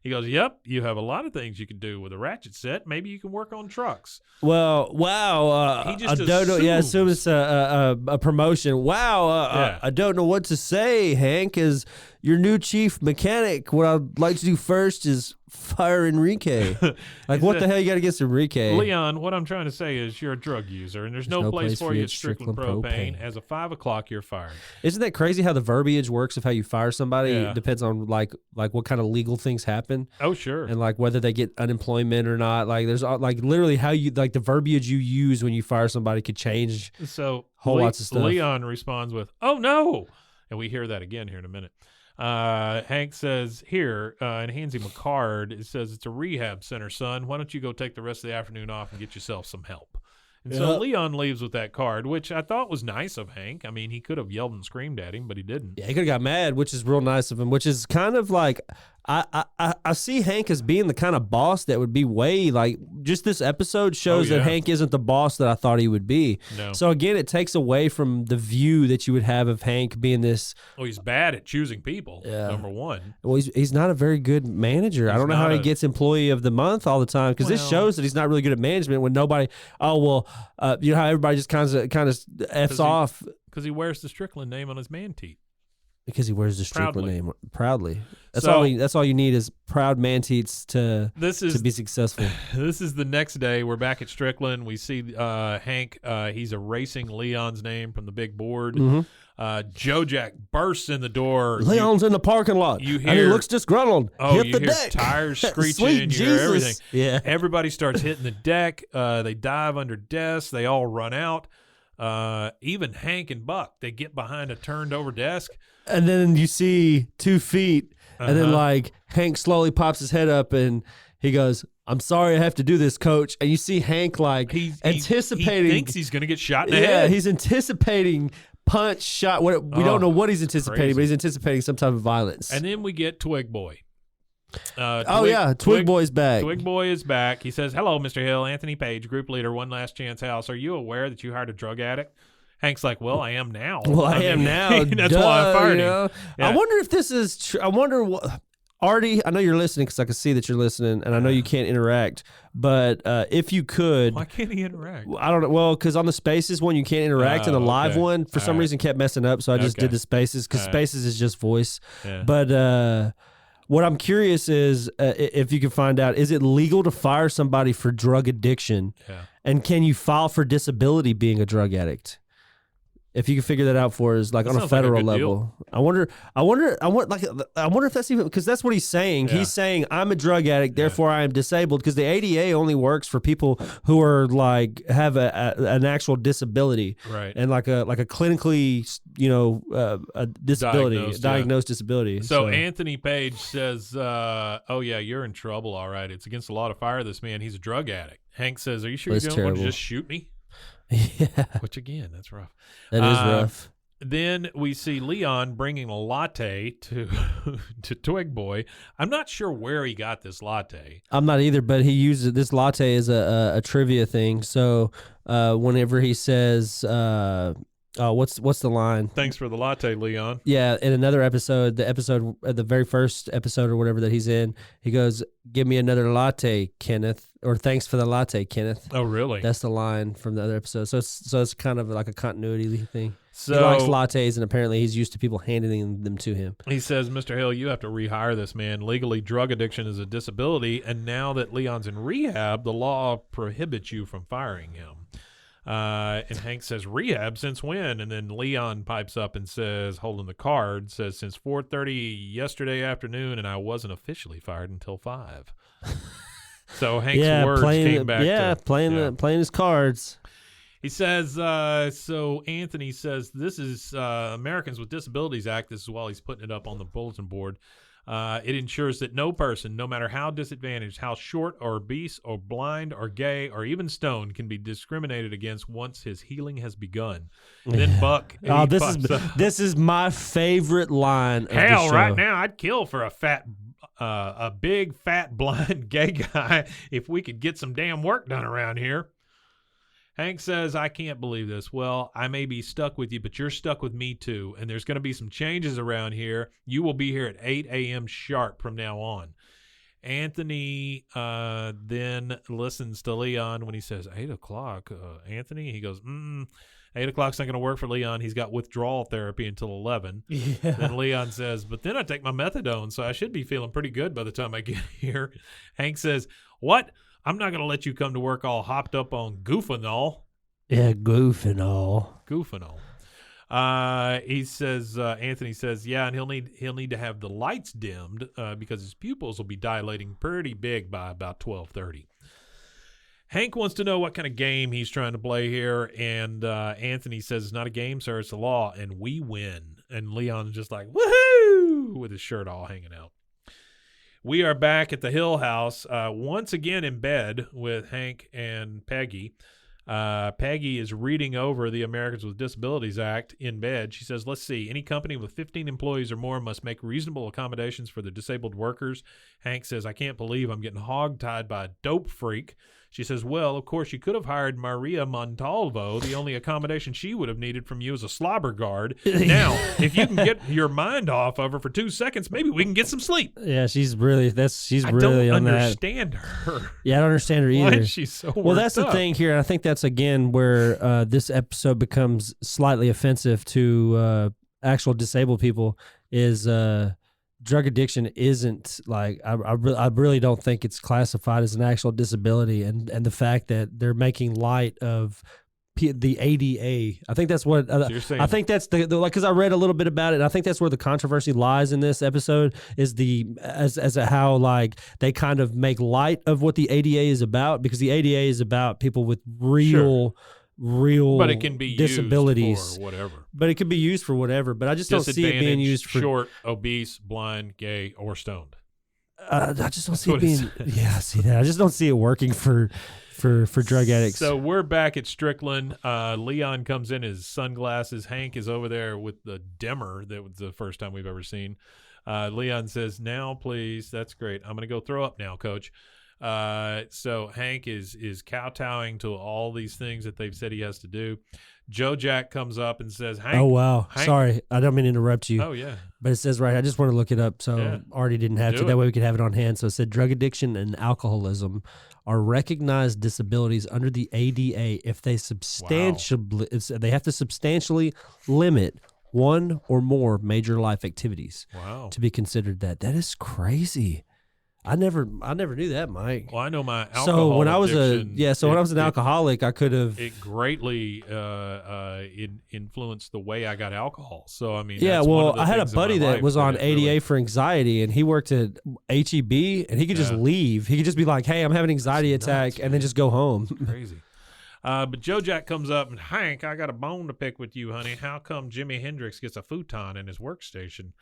He goes, yep, you have a lot of things you can do with a ratchet set. Maybe you can work on trucks. Well, wow. He just I don't know. Yeah, assume it's a promotion. Wow. I don't know what to say, Hank. As your new chief mechanic, what I'd like to do first is fire Enrique. Like, what the hell you got against Enrique? Leon, what I'm trying to say is you're a drug user, and there's no place for you at Strickland Propane. As of 5 o'clock, you're fired. Isn't that crazy how the verbiage works of how you fire somebody? Yeah. It depends on like what kind of legal things happen. Oh, sure. And like whether they get unemployment or not. Like there's like literally how you like the verbiage you use when you fire somebody could change. So whole lots of stuff. Leon responds with, "Oh no," and we hear that again here in a minute. Hank says here and hands him a card. It says, "It's a rehab center, son. Why don't you go take the rest of the afternoon off and get yourself some help?" And so Leon leaves with that card, which I thought was nice of Hank. I mean, he could have yelled and screamed at him, but he didn't. Yeah, he could have got mad, which is real nice of him, which is kind of like I see Hank as being the kind of boss that would be way like just this episode shows that Hank isn't the boss that I thought he would be. No. So again, it takes away from the view that you would have of Hank being this. Well, he's bad at choosing people, number one. Well, he's not a very good manager. I don't know how he gets employee of the month all the time because this shows that he's not really good at management when nobody, you know how everybody just kind of F's off. Because he wears the Strickland name on his man teeth. Because he wears the Strickland name proudly. That's all you need is proud man teats to be successful. This is the next day. We're back at Strickland. We see Hank. He's erasing Leon's name from the big board. Mm-hmm. Joe Jack bursts in the door. Leon's in the parking lot. You hear, and he looks disgruntled. Oh, Hit the deck. Tires screeching. Sweet you Jesus. hear everything. Yeah. Everybody starts hitting the deck. They dive under desks. They all run out. Even Hank and Buck, they get behind a turned over desk. And then you see 2 feet, and then like Hank slowly pops his head up and he goes, "I'm sorry I have to do this, coach." And you see Hank like anticipating. He thinks he's going to get shot in the head. Yeah, he's anticipating punch, shot. We don't know what he's anticipating, but he's anticipating some type of violence. And then we get Twig Boy. Twig Boy's back. Twig Boy is back. He says, "Hello, Mr. Hill. Anthony Page, group leader, One Last Chance House. Are you aware that you hired a drug addict?" Hank's like, "Well, I am now." Well, I am now. That's why I fired him. Yeah. I wonder if this is true. I wonder what. Artie, I know you're listening because I can see that you're listening, and I know you can't interact. But if you could, why can't he interact? I don't know. Well, because on the Spaces one you can't interact, and the live one for some reason kept messing up. So I just did the Spaces because Spaces is just voice. Yeah. But what I'm curious is if you can find out, is it legal to fire somebody for drug addiction? Yeah. And can you file for disability being a drug addict? If you can figure that out for us, like on a federal level, I wonder if that's even because that's what he's saying. Yeah. He's saying I'm a drug addict, therefore I am disabled because the ADA only works for people who are like have an actual disability, right? And like a clinically, a disability, diagnosed disability. So Anthony Page says, "Oh yeah, you're in trouble. All right, it's against the law to fire this man. He's a drug addict." Hank says, "Are you sure you don't want to just shoot me?" Yeah. Which again, that's rough. That is rough. Then we see Leon bringing a latte to Twig Boy. I'm not sure where he got this latte. I'm not either, but he uses this latte as a trivia thing. So whenever he says, what's the line? Thanks for the latte, Leon. Yeah, in another episode, the very first episode or whatever that he's in, he goes, "Give me another latte, Kenneth," or "Thanks for the latte, Kenneth." Oh, really? That's the line from the other episode. So it's kind of like a continuity thing. So he likes lattes, and apparently he's used to people handing them to him. He says, "Mr. Hill, you have to rehire this man. Legally, drug addiction is a disability, and now that Leon's in rehab, the law prohibits you from firing him." And Hank says, "Rehab? Since when?" And then Leon pipes up and says, holding the card, says, "Since 4:30 yesterday afternoon, and I wasn't officially fired until 5." So Hank's words came back. Playing his cards. He says, so Anthony says, this is Americans with Disabilities Act. This is while he's putting it up on the bulletin board. It ensures that no person, no matter how disadvantaged, how short or obese or blind or gay or even stoned, can be discriminated against once his healing has begun. Then Buck. Oh, this is my favorite line. Of Hell, the show. right now I'd kill for a big fat blind gay guy if we could get some damn work done around here. Hank says, I can't believe this. Well, I may be stuck with you, but you're stuck with me too. And there's going to be some changes around here. You will be here at 8 a.m. sharp from now on. Anthony then listens to Leon when he says, 8 o'clock, Anthony? He goes, 8 o'clock's not going to work for Leon. He's got withdrawal therapy until 11. Yeah. Then Leon says, but then I take my methadone, so I should be feeling pretty good by the time I get here. Hank says, what? I'm not going to let you come to work all hopped up on goofinol. Yeah, goofinol. He says, Anthony says, yeah, and he'll need to have the lights dimmed because his pupils will be dilating pretty big by about 12:30. Hank wants to know what kind of game he's trying to play here, and Anthony says it's not a game, sir, it's a law, and we win. And Leon's just like, woohoo, with his shirt all hanging out. We are back at the Hill House, once again in bed with Hank and Peggy. Peggy is reading over the Americans with Disabilities Act in bed. She says, let's see, any company with 15 employees or more must make reasonable accommodations for the disabled workers. Hank says, I can't believe I'm getting hogtied by a dope freak. She says, well, of course, you could have hired Maria Montalvo. The only accommodation she would have needed from you is a slobber guard. Now, if you can get your mind off of her for 2 seconds, maybe we can get some sleep. Yeah, she's really on that. I don't understand her. Yeah, I don't understand her either. Why is she so Well, that's the thing here. And I think that's, again, where this episode becomes slightly offensive to actual disabled people is drug addiction isn't like I really don't think it's classified as an actual disability, and the fact that they're making light of the ADA. I think that's what So you're saying, I think that's the like, because I read a little bit about it, and I think that's where the controversy lies in this episode is as how like they kind of make light of what the ADA is about, because the ADA is about people with real but it can be disabilities used for whatever. But it could be used for whatever. But I just don't see it being used for short, obese, blind, gay, or stoned. I just don't see it being. Yeah, I see that. I just don't see it working for drug addicts. So we're back at Strickland. Leon comes in his sunglasses. Hank is over there with the dimmer. That was the first time we've ever seen. Leon says, "Now, please. That's great. I'm going to go throw up now, Coach." So Hank is kowtowing to all these things that they've said he has to do. Joe Jack comes up and says, Hank. Oh, wow. Hank. Sorry. I don't mean to interrupt you. Oh, yeah. But it says right, I just want to look it up. So Artie didn't have to. That way we could have it on hand. So it said drug addiction and alcoholism are recognized disabilities under the ADA if they they have to substantially limit one or more major life activities to be considered that. That is crazy. I never knew that, Mike. Well, I know my alcohol. So when I was addiction, when I was an alcoholic, I could have. It greatly influenced the way I got alcohol. So I mean, yeah. that's one of the I had a things in buddy my that life was on ADA really, for anxiety, and he worked at HEB, and he could just leave. He could just be like, "Hey, I'm having an anxiety attack," and then just go home. Crazy. But Joe Jack comes up and, Hank, I got a bone to pick with you, honey. How come Jimi Hendrix gets a futon in his workstation?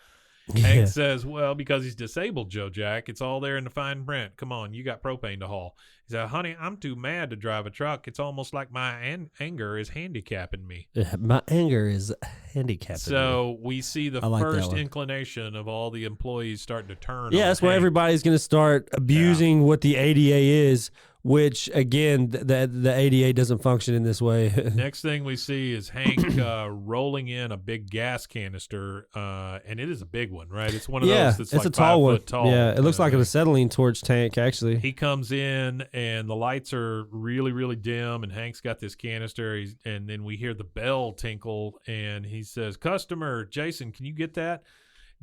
Hank says, well, because he's disabled, Joe Jack. It's all there in the fine print. Come on, you got propane to haul. He said, honey, I'm too mad to drive a truck. It's almost like my anger is handicapping me. My anger is handicapping So we see the first inclination of all the employees starting to turn. Yeah, that's why everybody's going to start abusing what the ADA is, which, again, the ADA doesn't function in this way. Next thing we see is Hank rolling in a big gas canister, and it is a big one, right? It's one of those that's it's like a tall 5 one. foot tall. Yeah, it looks like an acetylene torch tank, actually. He comes in, and the lights are really, really dim, and Hank's got this canister, and then we hear the bell tinkle, and he says, customer, Jason, can you get that?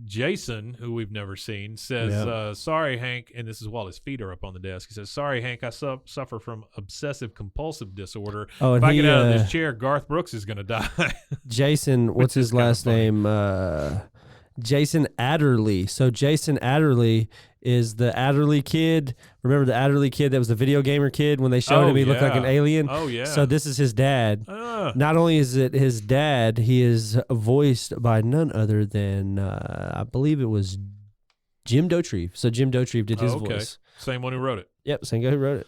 Jason, who we've never seen, says, sorry, Hank, and this is while his feet are up on the desk. He says, sorry, Hank, I suffer from obsessive-compulsive disorder. Oh, and if I get out of this chair, Garth Brooks is going to die. Jason, what's his last name? Jason Adderley. So Jason Adderley is the Adderley kid. Remember the Adderley kid that was the video gamer kid? When they showed him, he looked like an alien. Oh, yeah. So this is his dad. Not only is it his dad, he is voiced by none other than, I believe it was Jim Dotrieve. So Jim Dotrieve did his voice. Same one who wrote it. Yep, same guy who wrote it.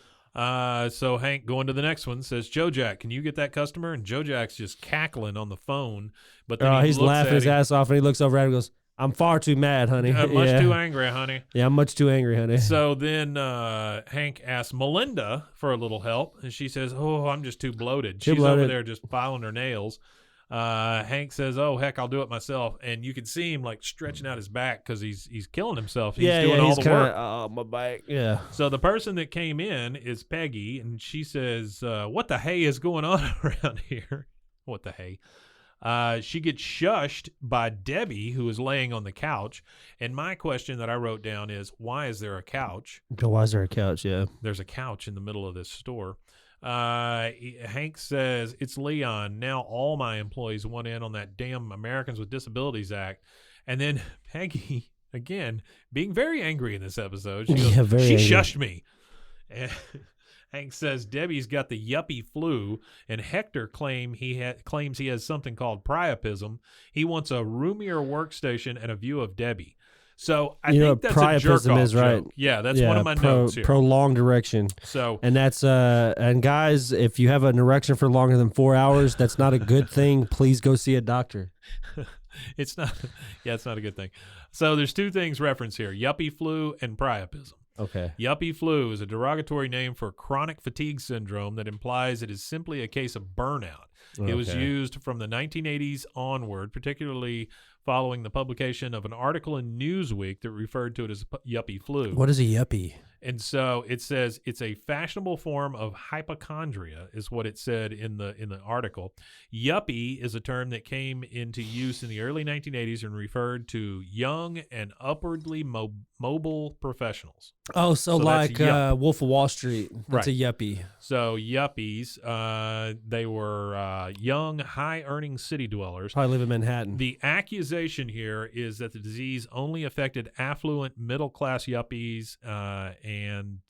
So Hank, going to the next one, says, Joe Jack, can you get that customer? And Joe Jack's just cackling on the phone. But then he's laughing his ass off, and he looks over at him and goes, I'm far too mad, honey. Much too angry, honey. Yeah, I'm much too angry, honey. So then Hank asks Melinda for a little help, and she says, oh, I'm just too bloated. She's over there just filing her nails. Hank says, oh, heck, I'll do it myself. And you can see him like stretching out his back because he's killing himself. He's doing all the work. Oh, my back. Yeah. So the person that came in is Peggy, and she says, what the hay is going on around here? What the hay? She gets shushed by Debbie, who is laying on the couch. And my question that I wrote down is, why is there a couch? Why is there a couch? Yeah. There's a couch in the middle of this store. Hank says, it's Leon. Now all my employees want in on that damn Americans with Disabilities Act. And then Peggy, again, being very angry in this episode, she goes, she shushed me. And Hank says Debbie's got the yuppie flu, and Hector claims he has something called priapism. He wants a roomier workstation and a view of Debbie. So I think that's a jerk-off is right. joke. Yeah, that's one of my notes here. Prolonged erection. So, and that's and guys, if you have an erection for longer than 4 hours, that's not a good thing. Please go see a doctor. It's not. Yeah, it's not a good thing. So there's two things referenced here: yuppie flu and priapism. Okay. Yuppie flu is a derogatory name for chronic fatigue syndrome that implies it is simply a case of burnout. Okay. It was used from the 1980s onward, particularly following the publication of an article in Newsweek that referred to it as yuppie flu. What is a yuppie? And so it says it's a fashionable form of hypochondria, is what it said in the article. Yuppie is a term that came into use in the early 1980s and referred to young and upwardly mobile professionals. Oh, so like Wolf of Wall Street. That's a yuppie. So yuppies, they were young, high-earning city dwellers. Probably live in Manhattan. The accusation here is that the disease only affected affluent, middle-class yuppies, and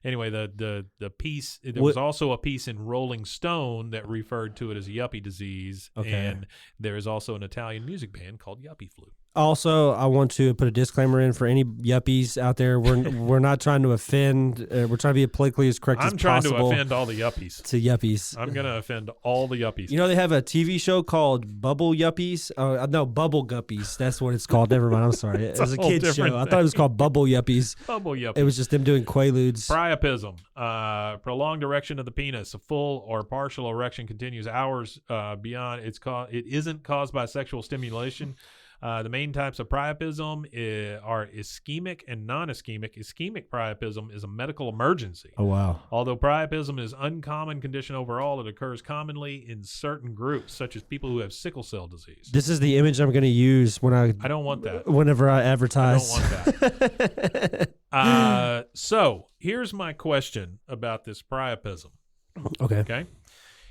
anyway, the piece, there was also a piece in Rolling Stone that referred to it as a yuppie disease, and there is also an Italian music band called Yuppie Flu. Also, I want to put a disclaimer in for any yuppies out there. We're not trying to offend. We're trying to be politically as correct as possible. I'm trying to offend all the yuppies. To yuppies. I'm going to offend all the yuppies. You know, they have a TV show called Bubble Yuppies. No, Bubble Guppies. That's what it's called. Never mind. I'm sorry. It was a kid's show. I thought it was called Bubble Yuppies. Bubble Yuppies. It was just them doing Quaaludes. Priapism. Prolonged erection of the penis. A full or partial erection continues hours beyond its cause. It isn't caused by sexual stimulation. The main types of priapism are ischemic and non-ischemic. Ischemic priapism is a medical emergency. Oh, wow. Although priapism is an uncommon condition overall, it occurs commonly in certain groups, such as people who have sickle cell disease. This is the image I'm going to use when I don't want that. Whenever I advertise. I don't want that. So here's my question about this priapism. Okay.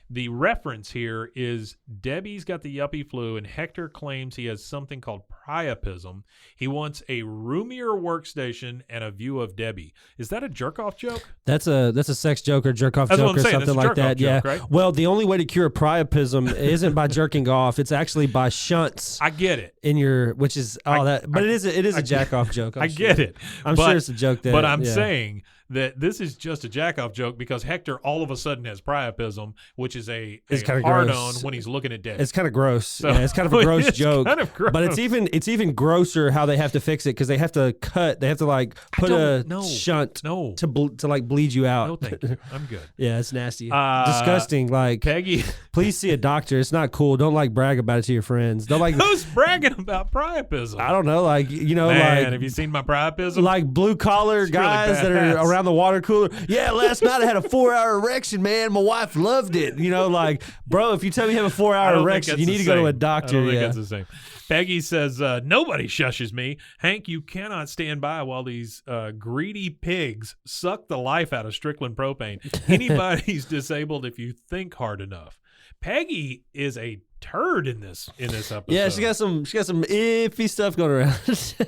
The reference here is Debbie's got the yuppie flu, and Hector claims he has something called priapism. He wants a roomier workstation and a view of Debbie. Is that a jerk-off joke? That's a sex joke or jerk-off joke or something like that. Joke, yeah. Right? Well, the only way to cure priapism isn't by jerking off. It's actually by shunts. I get it. In your, which is it is a jack-off joke. I get it. I'm sure it's a joke. But I'm saying that this is just a jack-off joke because Hector all of a sudden has priapism, which is a hard-on when he's looking at Debbie. It's kind of gross. So, it's kind of a gross joke. Kind of gross. But it's even grosser how they have to fix it because they have to cut. They have to like put a shunt to like bleed you out. No, thank you. I'm good. Yeah, it's nasty. Disgusting. Like Peggy, please see a doctor. It's not cool. Don't like brag about it to your friends. Don't like who's bragging about priapism. I don't know. Like Man, have you seen my priapism? Like blue collar guys really that are around the water cooler. Yeah, last night I had a 4-hour erection, man. My wife loved it. Like, bro, if you tell me you have a 4-hour erection, you need to go to a doctor. I don't think it's the same. Peggy says, nobody shushes me. Hank, you cannot stand by while these greedy pigs suck the life out of Strickland propane. Anybody's disabled if you think hard enough. Peggy is a turd in this episode. Yeah, she got some iffy stuff going around.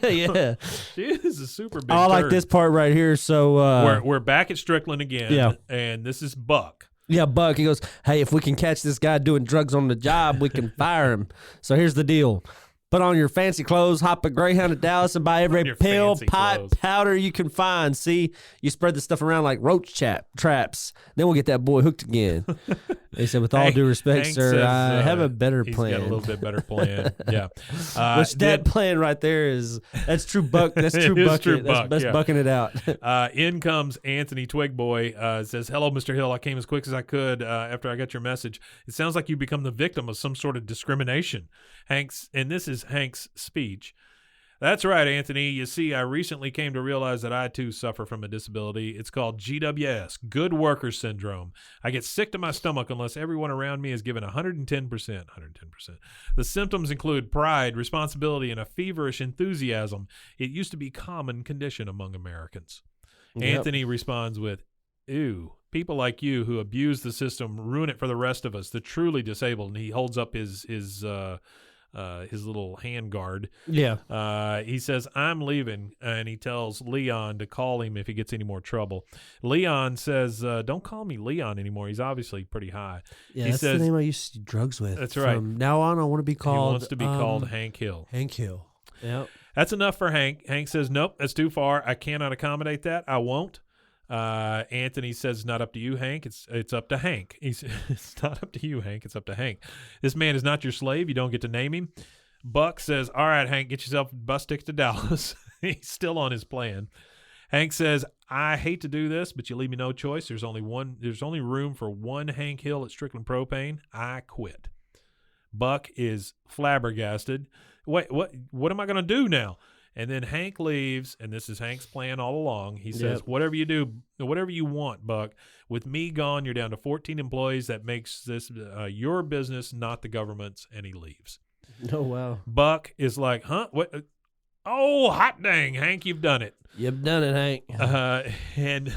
Yeah, she is a super big. I like this part right here. So we're back at Strickland again. Yeah, and this is Buck. Yeah, Buck. He goes, "Hey, if we can catch this guy doing drugs on the job, we can fire him." So here's the deal. Put on your fancy clothes, hop a Greyhound to Dallas, and buy every pill, pipe, powder you can find. See, you spread the stuff around like roach traps. Then we'll get that boy hooked again. He said, with all due respect, Hank sir, says, I have a better plan. He's got a little bit better plan. Yeah. Which that plan right there that's true buck. That's true bucket. True buck, that's bucking it out. In comes Anthony Twigboy. Says, hello, Mr. Hill. I came as quick as I could after I got your message. It sounds like you become the victim of some sort of discrimination. And this is Hank's speech. That's right, Anthony. You see, I recently came to realize that I, too, suffer from a disability. It's called GWS, Good Worker Syndrome. I get sick to my stomach unless everyone around me is given 110%. The symptoms include pride, responsibility, and a feverish enthusiasm. It used to be a common condition among Americans. Yep. Anthony responds with, ew, people like you who abuse the system ruin it for the rest of us, the truly disabled. And he holds up his little hand guard. Yeah. He says, I'm leaving, and he tells Leon to call him if he gets any more trouble. Leon says, don't call me Leon anymore. He's obviously pretty high. Yeah, he that's says, the name I used to do drugs with. That's right. From now on, I want to be called. He wants to be called Hank Hill. Hank Hill. Yep. That's enough for Hank. Hank says, nope, that's too far. I cannot accommodate that. I won't. Anthony says, it's not up to you, Hank. It's up to Hank. It's not up to you, Hank. It's up to Hank. This man is not your slave. You don't get to name him. Buck says, all right, Hank, get yourself a bus ticket to Dallas. He's still on his plan. Hank says, I hate to do this, but you leave me no choice. There's only room for one Hank Hill at Strickland Propane. I quit. Buck is flabbergasted. Wait, what am I going to do now? And then Hank leaves, and this is Hank's plan all along. He says, whatever you do, whatever you want, Buck. With me gone, you're down to 14 employees. That makes this your business, not the government's, and he leaves. Oh, wow. Buck is like, huh? What? Oh, hot dang, Hank, you've done it. You've done it, Hank. And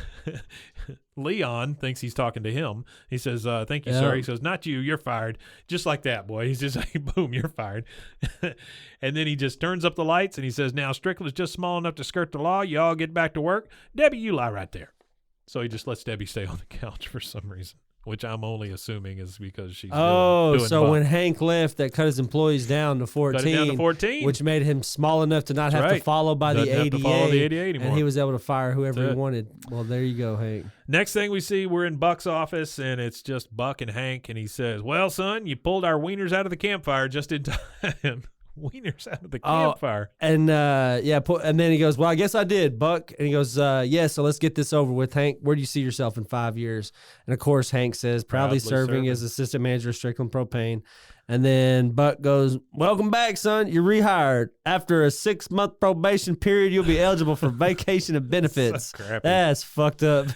Leon thinks he's talking to him. He says, thank you, sir. He says, not you, you're fired. Just like that, boy. He's just like, boom, you're fired. And then he just turns up the lights and he says, now Strickland's just small enough to skirt the law. You all get back to work. Debbie, you lie right there. So he just lets Debbie stay on the couch for some reason, which I'm only assuming is because she's doing so Buck. When Hank left, that cut his employees down to 14. Cut it down to 14. Which made him small enough to not have to follow by the ADA. Have to follow the ADA anymore. And he was able to fire whoever he wanted. Well, there you go, Hank. Next thing we see, we're in Buck's office, and it's just Buck and Hank, and he says, well, son, you pulled our wieners out of the campfire just in time. Wieners out of the campfire. And and then he goes, well, I guess I did, Buck. And he goes, yeah, so let's get this over with. Hank, where do you see yourself in 5 years? And of course, Hank says, proudly serving as assistant manager of Strickland Propane. And then Buck goes, welcome back, son. You're rehired. After a 6-month probation period, you'll be eligible for vacation and benefits. That's fucked up.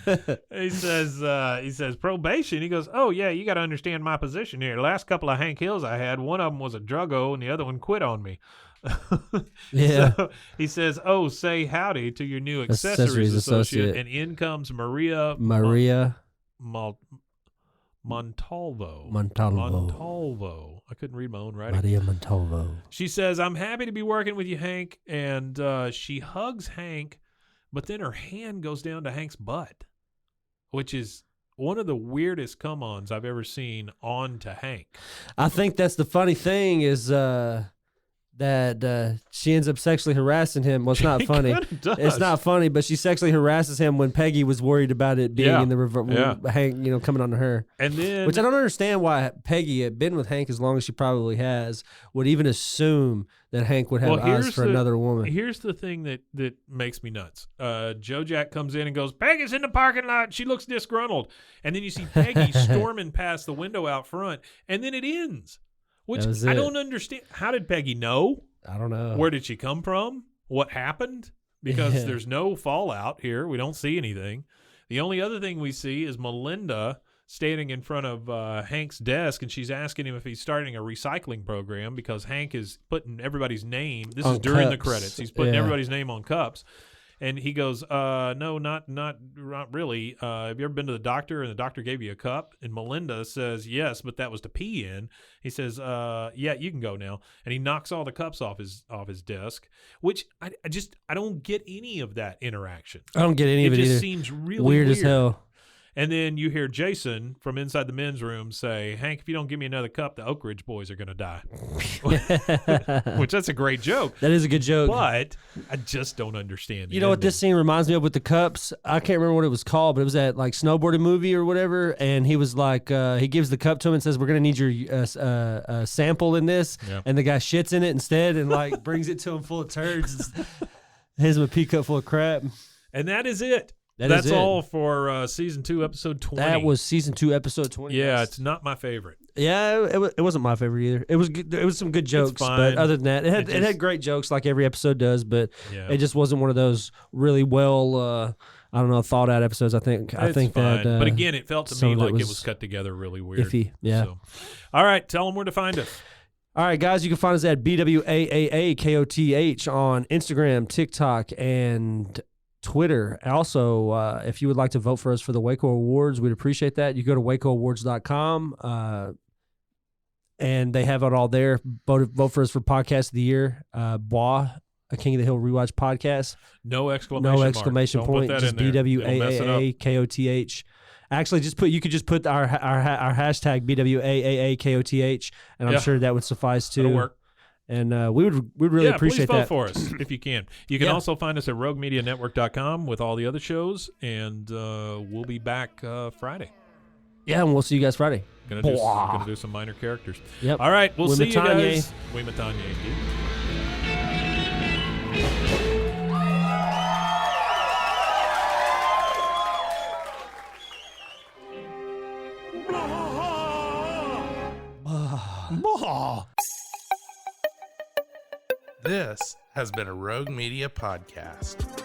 He says, probation? He goes, oh, yeah, you got to understand my position here. The last couple of Hank Hills I had, one of them was a druggo and the other one quit on me. Yeah. So he says, oh, say howdy to your new accessories associate. And in comes Maria Montalvo. I couldn't read my own writing. Maria Montalvo. She says, I'm happy to be working with you, Hank. And she hugs Hank, but then her hand goes down to Hank's butt, which is one of the weirdest come-ons I've ever seen on to Hank. I think that's the funny thing is that she ends up sexually harassing him. Well, it's not funny. It's not funny, but she sexually harasses him when Peggy was worried about it being in the Hank, coming on to her. And then, which I don't understand why Peggy had been with Hank as long as she probably has, would even assume that Hank would have eyes for another woman. Here's the thing that makes me nuts. Joe Jack comes in and goes, Peggy's in the parking lot. She looks disgruntled. And then you see Peggy storming past the window out front, and then it ends. Which I don't understand. How did Peggy know? I don't know. Where did she come from? What happened? Because there's no fallout here. We don't see anything. The only other thing we see is Melinda standing in front of Hank's desk, and she's asking him if he's starting a recycling program because Hank is putting everybody's name. This is during the credits. He's putting everybody's name on cups. And he goes, no, not really. Have you ever been to the doctor and the doctor gave you a cup? And Melinda says, yes, but that was to pee in. He says, yeah, you can go now. And he knocks all the cups off his desk, which I don't get any of that interaction. I don't get any of it either. It just seems really weird as hell. And then you hear Jason from inside the men's room say, Hank, if you don't give me another cup, the Oak Ridge boys are going to die. Which that's a great joke. That is a good joke. But I just don't understand. You know what this scene reminds me of with the cups? I can't remember what it was called, but it was that like snowboarding movie or whatever. And he was like, he gives the cup to him and says, we're going to need your sample in this. Yeah. And the guy shits in it instead and like brings it to him full of turds. Hands him a pea cup full of crap. And that is it. That's all for season 2, episode 20. That was season 2, episode 20. Yeah, it's not my favorite. Yeah, it wasn't my favorite either. It was good. It was some good jokes, but other than that, it had great jokes like every episode does. But it just wasn't one of those really well, I don't know, thought out episodes. I think fine. that. But again, it felt to me like it was cut together really weird. Iffy. Yeah. So. All right, tell them where to find us. All right, guys, you can find us at BWAAAKOTH on Instagram, TikTok, and Twitter. Also, if you would like to vote for us for the Waco Awards, we'd appreciate that. You go to WacoAwards.com, and they have it all there. Vote for us for Podcast of the Year. Bois, a King of the Hill Rewatch podcast. No exclamation point. Just BWAAAKOTH. Actually, you could just put our hashtag BWAAAKOTH, and I'm sure that would suffice too. It'll work. And we'd really appreciate that. Please vote for us if you can. You can also find us at roguemedianetwork.com with all the other shows, and we'll be back Friday. Yeah, and we'll see you guys Friday. Gonna do some minor characters. Yep. All right, we'll see you guys. We Matanye, indeed. This has been a Rogue Media podcast.